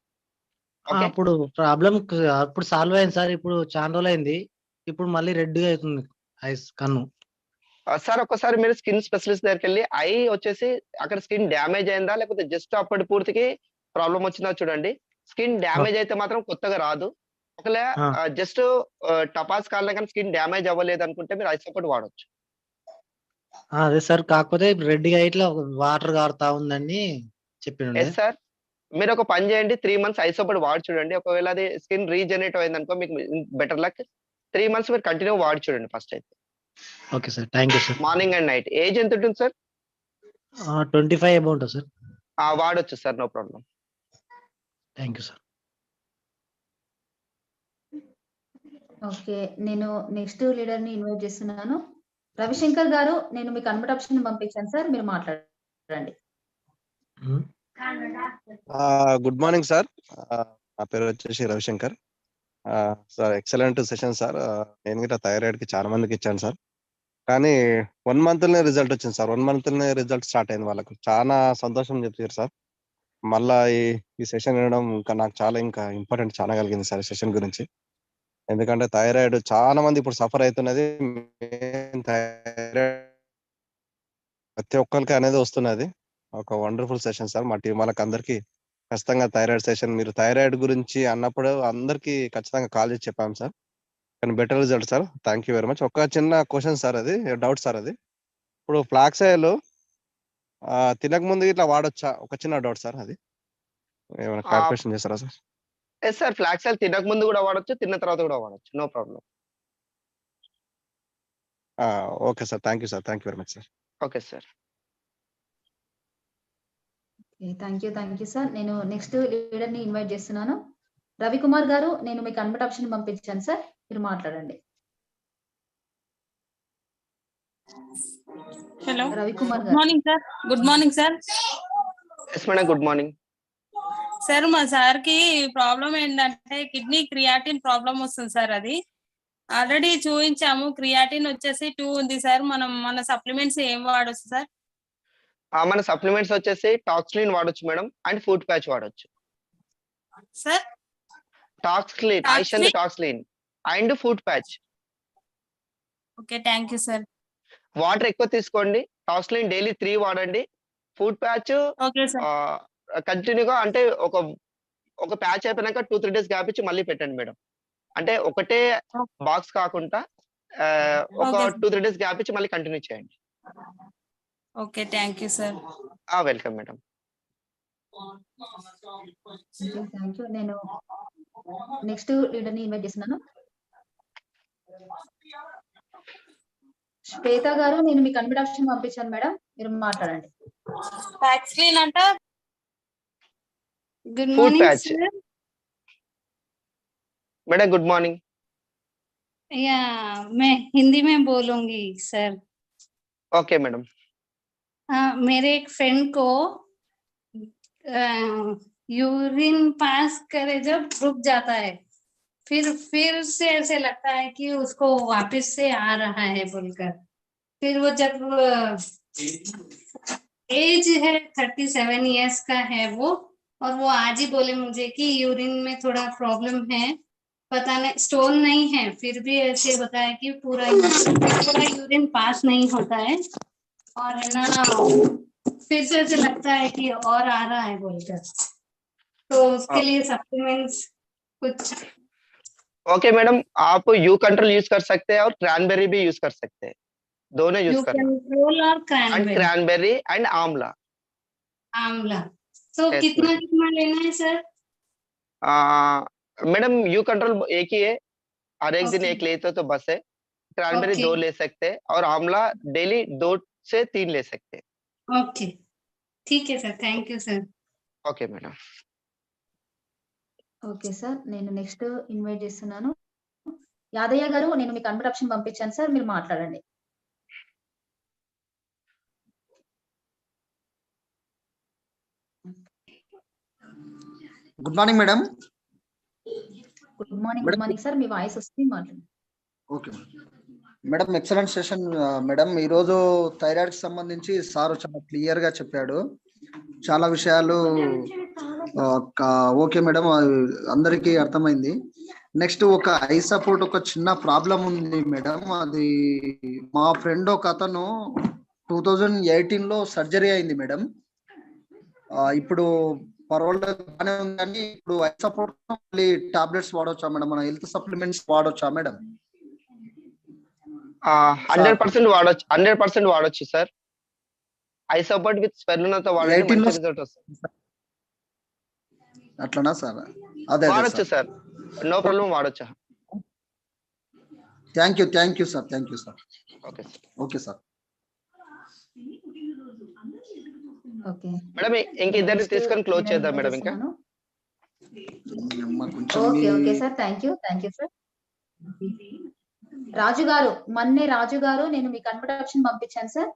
ఓకే. అప్పుడు ప్రాబ్లం అప్పుడు సాల్వ్ అయింది సార్. ఇప్పుడు చాలా రోజులైంది. ఇప్పుడు మళ్ళీ రెడ్‌గా అవుతుంది ఐస్ కన్ను. సార్ ఒక్కసారి మీరు స్కిన్ స్పెషలిస్ట్ దగ్గరికెళ్లి ఐ వచ్చేసి అక్కడ స్కిన్ డ్యామేజ్ అయిందా? లేకపోతే జస్ట్ అప్పటి పూర్తికి ప్రాబ్లమ్ వచ్చిందా చూడండి. స్కిన్ డ్యామేజ్ అయితే మాత్రం కొత్తగా రాదు. ఒకవేళ ఆ! జస్ట్ టపాస్ కాలినా కానీ స్కిన్ డ్యామేజ్ అవ్వలేదనుకుంటే మీరు ఐ సపోర్ట్ వాడొచ్చు. అదే సార్. కాకపోతే ఇప్పుడు రెడ్‌గా ఇట్లా వాటర్ కారుతా ఉందని చెప్పిండే. Yes sir. మీరొక పని చేయండి. 3 మంత్స్ ఐ సపోర్ట్ వాడి చూడండి. ఒకవేళ అది స్కిన్ రీజనరేట్ అయిందనుకో మీకు బెటర్ లక్. 3 మంత్స్ మీరు కంటిన్యూ వాడి చూడండి ఫస్ట్ అయితే. Okay sir. Thank you sir. Morning and night. Age ఎంత ఉంటుంది సార్? 25 అబౌవ్ ఉంటది సార్. వాడొచ్చు sir. No problem. Thank you sir. Okay. నేను నెక్స్ట్ లీడర్‌ని ఇన్వైట్ చేస్తున్నాను. రవిశంకర్ గారు నేను మీకు అన్‌మ్యూట్ ఆప్షన్ పంపించాను సార్. మీరు మాట్లాడండి. హ్మ్. Good morning sir. నా పేరు వచ్చేసి Ravishankar. Sir excellent session sir. నేను గిట్లా థైరాయిడ్‌కి చాలా మందికి ఇచ్చాను సార్. కానీ 1 మంత్‌లోనే రిజల్ట్ వచ్చింది సార్. 1 మంత్‌లోనే రిజల్ట్ స్టార్ట్ అయింది వాళ్ళకు. చాలా సంతోషం చెప్పారు సార్. మళ్ళా ఈ సెషన్ వినడం నాకు చాలా ఇంపార్టెంట్ చాలా కలిగింది సార్ ఈ సెషన్ గురించి. ఎందుకంటే థైరాయిడ్ చాలా మంది ఇప్పుడు సఫర్ అవుతున్నది. థైరాయిడ్ ప్రతి ఒక్కరికి అనేది వస్తున్నది. ఒక వండర్‌ఫుల్ సెషన్ సార్. మా టీమ్ వాళ్ళకందరికీ ఖచ్చితంగా థైరాయిడ్ సెషన్ మీరు థైరాయిడ్ గురించి అన్నప్పుడు అందరికీ ఖచ్చితంగా కాల్ చేసి చెప్పాం సార్. కానీ better result sir. Thank you very much. ఒక చిన్న క్వశ్చన్ సార్, అది డౌట్ సార్. అది ఇప్పుడు ఫ్లాక్స్ ఆయిల్ తినక ముందు ఇట్లా వాడొచ్చా? ఒక చిన్న డౌట్ సార్, అది ఏమైనా క్లారిఫికేషన్ చేస్తారా sir? Yes sir, flax oil తినక ముందు కూడా వాడొచ్చు, తిన్న తర్వాత కూడా వాడొచ్చు, no problem. Okay sir, thank you sir, thank you very much sir. Okay sir. Thank you sir. నేను నెక్స్ట్ లీడర్ ని ఇన్వైట్ చేస్తున్నాను. రవికుమార్ గారు, నేను మీకు అన్మిట్ ఆప్షన్ పంపించాను సార్, మీరు మాట్లాడండి. Hello, Ravikumar good garu. Morning sir. Good morning sir. Yes madam, good morning. Sir మా సార్ కి ప్రాబ్లం ఏంటంటే కిడ్నీ క్రియాటిన్ ప్రాబ్లం వస్తుంది సార్. అది ఆల్రెడీ చూపించాము. క్రియాటిన్ వచ్చేసి 2 ఉంది సార్. మన సప్లిమెంట్స్ ఏం వాడొచ్చు సార్? మన సప్లిమెంట్స్ వచ్చేసి టాక్స్లిన్ వాడొచ్చు మేడం, అండ్ ఫుడ్ ప్యాచ్ వాడొచ్చు. సార్ టాక్స్లిన్, ఐషంత్ Toxlin and food patch. Okay, thank you sir. Water ఎక్కువ తీసుకోండి. టాక్స్లిన్ డైలీ 3 వాడండి. Food patch okay sir. కంటిన్యూగా, అంటే ఒక ప్యాచ్ అయిపోయినాక 2-3 డేస్ గ్యాప్ ఇచ్చి మళ్ళీ పెట్టండి మేడం. అంటే ఒకటే బాక్స్ కాకుండా ఒక 2-3 డేస్ గ్యాప్ ఇచ్చి మళ్ళీ కంటిన్యూ చేయండి. Okay, thank you sir. Welcome madam. Thank you. నేను నెక్స్ట్ లీడర్ ని ఇన్వైట్ చేస్తున్నాను. శ్వేత గారు, నేను మీకు అన్మిట్ ఆప్షన్ పంపించాను మేడం, మీరు మాట్లాడండి. టాక్స్లిన్ అంట. Good food morning patch sir. Madam, good morning. या मैं हिंदी में बोलूंगी सर. Okay madam. मेरे एक फ्रेंड को यूरिन पास करे जब रुक जाता है, फिर से ऐसे लगता है कि उसको वापस से आ रहा है बोलकर. फिर वो जब एज है 37 इयर्स का है वो, और वो आज ही बोले मुझे कि यूरिन में थोड़ा प्रॉब्लम है, पता नहीं स्टोन नहीं है, फिर भी ऐसे बताया कि पूरा यूरिन पास नहीं होता है, और है ना फिर से ऐसे लगता है कि और आ रहा है बोलकर. तो उसके लिए सप्लीमेंट्स कुछ. ओके मैडम, आप यू कंट्रोल यूज कर सकते हैं और क्रैनबेरी भी यूज कर सकते हैं. दोनों यूज करना. कंट्रोल और क्रैनबेरी एंड आंवला. आंवला. तो Yes, कितना लेना है सर? मैडम, यू कंट्रोल एक ही है, हर एक दिन Okay. एक लेते हो तो बस है. Cranberry Okay. 2 ले सकते हैं और आंवला डेली 2 से 3 ले सकते हैं. ओके, ठीक है sir, thank you sir. Okay madam. Okay sir, నేను నెక్స్ట్ ఇన్వైట్ చేస్తున్నాను. యాదయ్య గారు, నేను మీకు అన్మిట్ ఆప్షన్ పంపించాను సార్, మీరు మాట్లాడండి. Good morning madam. Good morning sir, మీ వాయిస్ వస్తుంది, మాట్లాడండి. Okay madam, excellent session madam. ఈరోజు థైరాయిడ్ కి సంబంధించి సార్ చాలా క్లియర్ గా చెప్పాడు, చాలా విషయాలు. ఓకే మేడం, అందరికీ అర్థమైంది. నెక్స్ట్ ఒక ఐ సపోర్ట్ ఒక చిన్న ప్రాబ్లం ఉంది మేడం. అది మా ఫ్రెండ్ ఒక అతను 2018 లో సర్జరీ అయింది మేడం. ఇప్పుడు పర్వాలేదు, బాగానే ఉంది, కానీ ఇప్పుడు ఐ సపోర్ట్ మళ్ళీ టాబ్లెట్స్ వాడొచ్చా మేడం? మన హెల్త్ సప్లిమెంట్స్ వాడొచ్చా మేడం? 100% వాడొచ్చు, 100% వాడొచ్చు సార్. ఐ సపోర్ట్ విత్ స్పెర్లునాతో వాడండి, 18 లో మంచి రిజల్ట్ వస్తుంది. అట్లనా సార్? అదే వాడొచ్చు సార్, నో ప్రాబ్లం, వాడొచ్చు. Thank you sir, thank you sir. Okay sir. Okay sir. Okay madam, ఇంక ఇద్దరిని తీసుకొని క్లోజ్ చేద్దాం మేడం. ఇంకా okay sir, thank you sir. Raju గారు, మన్నే రాజు గారు, నేను మీకు అన్మిట్ ఆప్షన్ పంపించాను సార్.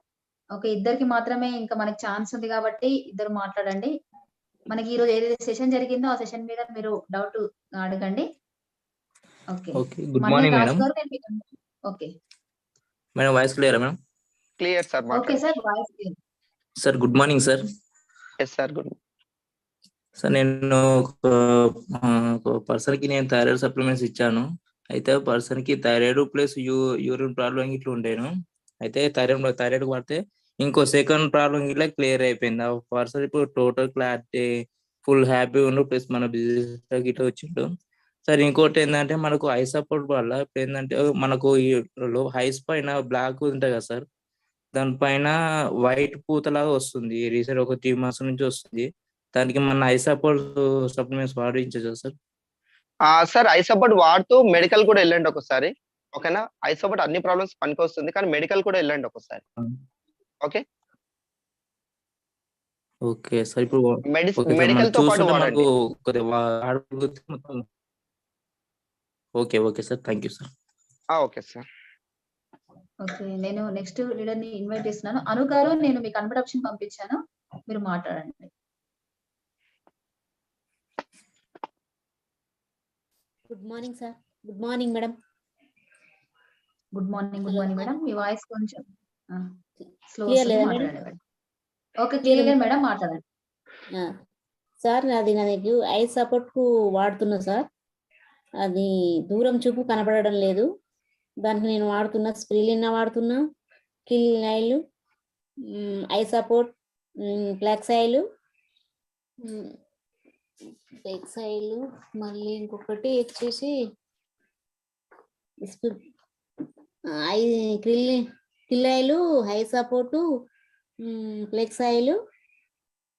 ఓకే, ఇద్దరికి మాత్రమే ఇంకా మనకి ఛాన్స్ ఉంది కాబట్టి ఇద్దరు మాట్లాడండి. మనకి ఈ రోజు ఏదైతే సెషన్ జరిగిందో ఆ సెషన్ మీద మీరు డౌట్ అడగండి. Okay, good morning Raju madam. గారు, నేను మీకు okay madam, voice clear madam? Clear sir, okay మాట్లాడండి. Sir, voice clear. Sir good morning sir. Yes sir, good. Sir నేను ఒక పర్సన్ కి నేను థైరాయిడ్ సప్లిమెంట్స్ ఇచ్చాను. అయితే పర్సన్ కి థైరాయిడ్ ప్లస్ యూరిన్ ప్రాబ్లం ఇట్లా ఉండేను. అయితే థైరాయిడ్ వాడితే ఇంకో సెకండ్ ప్రాబ్లం ఇట్లా క్లియర్ అయిపోయింది. ఆ పర్సన్ ఇప్పుడు టోటల్ క్లారిటీ, ఫుల్ హ్యాపీ ఉండు, ప్లస్ మన బిజినెస్ ఇట్లా వచ్చిండు. సార్ ఇంకోటి ఏంటంటే మనకు ఐ సపోర్ట్ వల్ల ఇప్పుడు ఏంటంటే మనకు ఈ హైస్ పైన బ్లాక్ ఉంటాయి కదా సార్, దానిపైన వైట్ పూతలాగా వస్తుంది. రీసెంట్ ఒక 3 months నుంచి వస్తుంది. దానికి మన ఐ సపోర్ట్ సప్లిమెంట్స్ వాడించచ్చా సార్? సార్ ఐ సపోర్ట్ వాడుతూ మెడికల్ కూడా వెళ్ళండి ఒకసారి. ఓకేనా? ఐ సపోర్ట్ అన్ని ప్రాబ్లమ్స్ పనికొస్తుంది, కానీ మెడికల్ కూడా వెళ్ళండి ఒకసారి. Okay okay sir. ఇప్పుడు ఓకే సార్, మనం మెడికల్ తో పాటు చూస్తుంటే మనకు వాడండి. కొద్దిగా వాడగలిగితే మొత్తం okay sir. Thank you sir. Okay sir. Okay, నేను నెక్స్ట్ లీడర్ ని ఇన్వైట్ చేస్తున్నాను. అను గారు, నేను మీకు కన్వర్ట్ పంపించాను, మీరు మాట్లాడండి. Good morning sir. Good morning madam. Good morning. Good morning madam. మీ వాయిస్ కొంచెం స్లో Clear లేదా మేడం? మాట్లాడండి. ఓకే, క్లియర్ మేడం, మాట్లాడండి. సార్ నాది ఐ సపోర్ట్ కు వాడుతున్నా సార్. అది దూరం చూపు కనపడడం లేదు. దానికి నేను వాడుతున్నా స్ప్రిలిన్ వాడుతున్నా, krill oil, eye support, flax oil, flax oil, మళ్ళీ ఇంకొకటి వచ్చేసి krill oil, eye support, flax oil,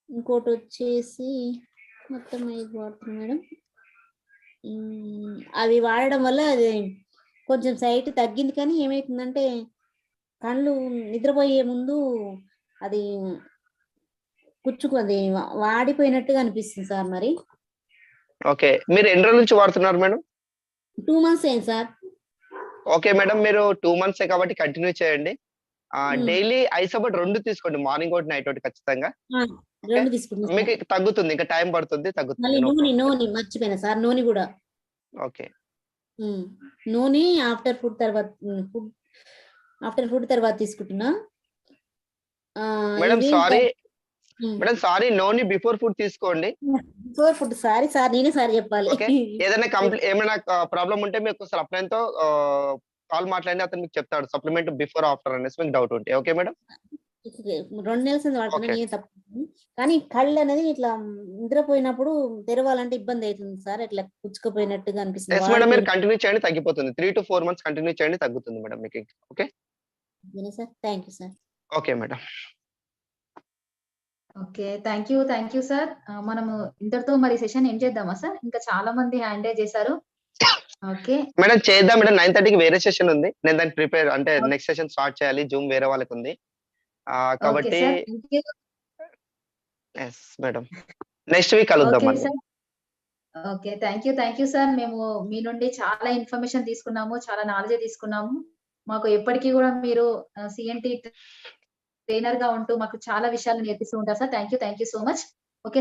ఇంకోటి వచ్చేసి మొత్తం 5 వాడుతున్నాం మేడం. అవి వాడడం వల్ల అది కొంచెం సైట్ తగ్గింది, కానీ ఏమైతుందంటే కళ్ళు నిద్రపోయే ముందు అది అది వాడిపోయినట్టుగా అనిపిస్తుంది సార్. మరి ఓకే, మీరు ఎన్ని రోజుల నుంచి వాడుతున్నారు మేడం? 2 months అయింది సార్. ఓకే మేడం, మీరు 2 months కాబట్టి కంటిన్యూ చేయండి. డైలీ ఐ సపోర్ట్ 2 తీసుకోండి, మార్నింగ్ ఒకటి నైట్ ఒకటి ఖచ్చితంగా. 2 తీసుకుంటున్నాం మీకు తగ్గుతుంది, ఇంకా టైం పడుతుంది, మళ్ళీ తగ్గుతుంది. నూనె మర్చిపోయినా సార్, నూనె కూడా. ఓకే నూనె ఆఫ్టర్ ఫుడ్ తర్వాత తీసుకుంటున్నా. మేడం సారీ నోని బిఫోర్ ఫుడ్ తీసుకోండి. బిఫోర్ ఫుడ్ సారీ సార్, నేనే సార్ చెప్పాలి. ఓకే, ఏమైనా ప్రాబ్లం ఉంటే మీకు ఒకసారి అప్లైన్ తో కాల్ మాట్లాడి అతను మీకు చెప్తాడు సప్లిమెంట్ బిఫోర్ ఆఫ్టర్ అనేసి, మీకు డౌట్ ఉంటే. Okay madam? 2 నెలల వాడుతున్నా, నేను తప్పు. కానీ కళ్ళు అనేది ఇట్లా నిద్రపోయినప్పుడు తెరవాలంటే ఇబ్బంది అవుతుంది సార్, ఇట్లా పుచ్చుకుపోయినట్టుగా అనిపిస్తుంది. ఎస్ మేడం, మీరు కంటిన్యూ చేయండి, తగ్గిపోతుంది. 3 to 4 months కంటిన్యూ చేయండి, తగ్గుతుంది మేడం మీకు. Okay sir, thank you sir. Okay madam. Okay, thank you sir. మనము ఇంతటితో మరి సెషన్ ఏం చేద్దామా సార్? ఇంకా చాలా మంది హ్యాండ్ రైజ్ చేశారు. ఓకే మేడం, చేద్దాం మేడం. 9:30కి వేరే సెషన్ ఉంది, నేను దాన్ని ప్రిపేర్ అంటే నెక్స్ట్ సెషన్ స్టార్ట్ చేయాలి. జూమ్ వేరే వాళ్ళకి ఉంది కాబట్టి ఎస్ మేడం, నెక్స్ట్ వీక్ కలుద్దాం అండి. Okay, thank you sir. మేము మీ నుండి చాలా ఇన్ఫర్మేషన్ తీసుకున్నాము, చాలా నాలెడ్జ్ తీసుకున్నాము. మాకు ఎప్పటికీ కూడా మీరు సిఎన్టీ ట్రైనర్ గా ఉంటూ మాకు చాలా విషయాలు నేర్పిస్తూ ఉంటారు sir. Thank you so much. Okay.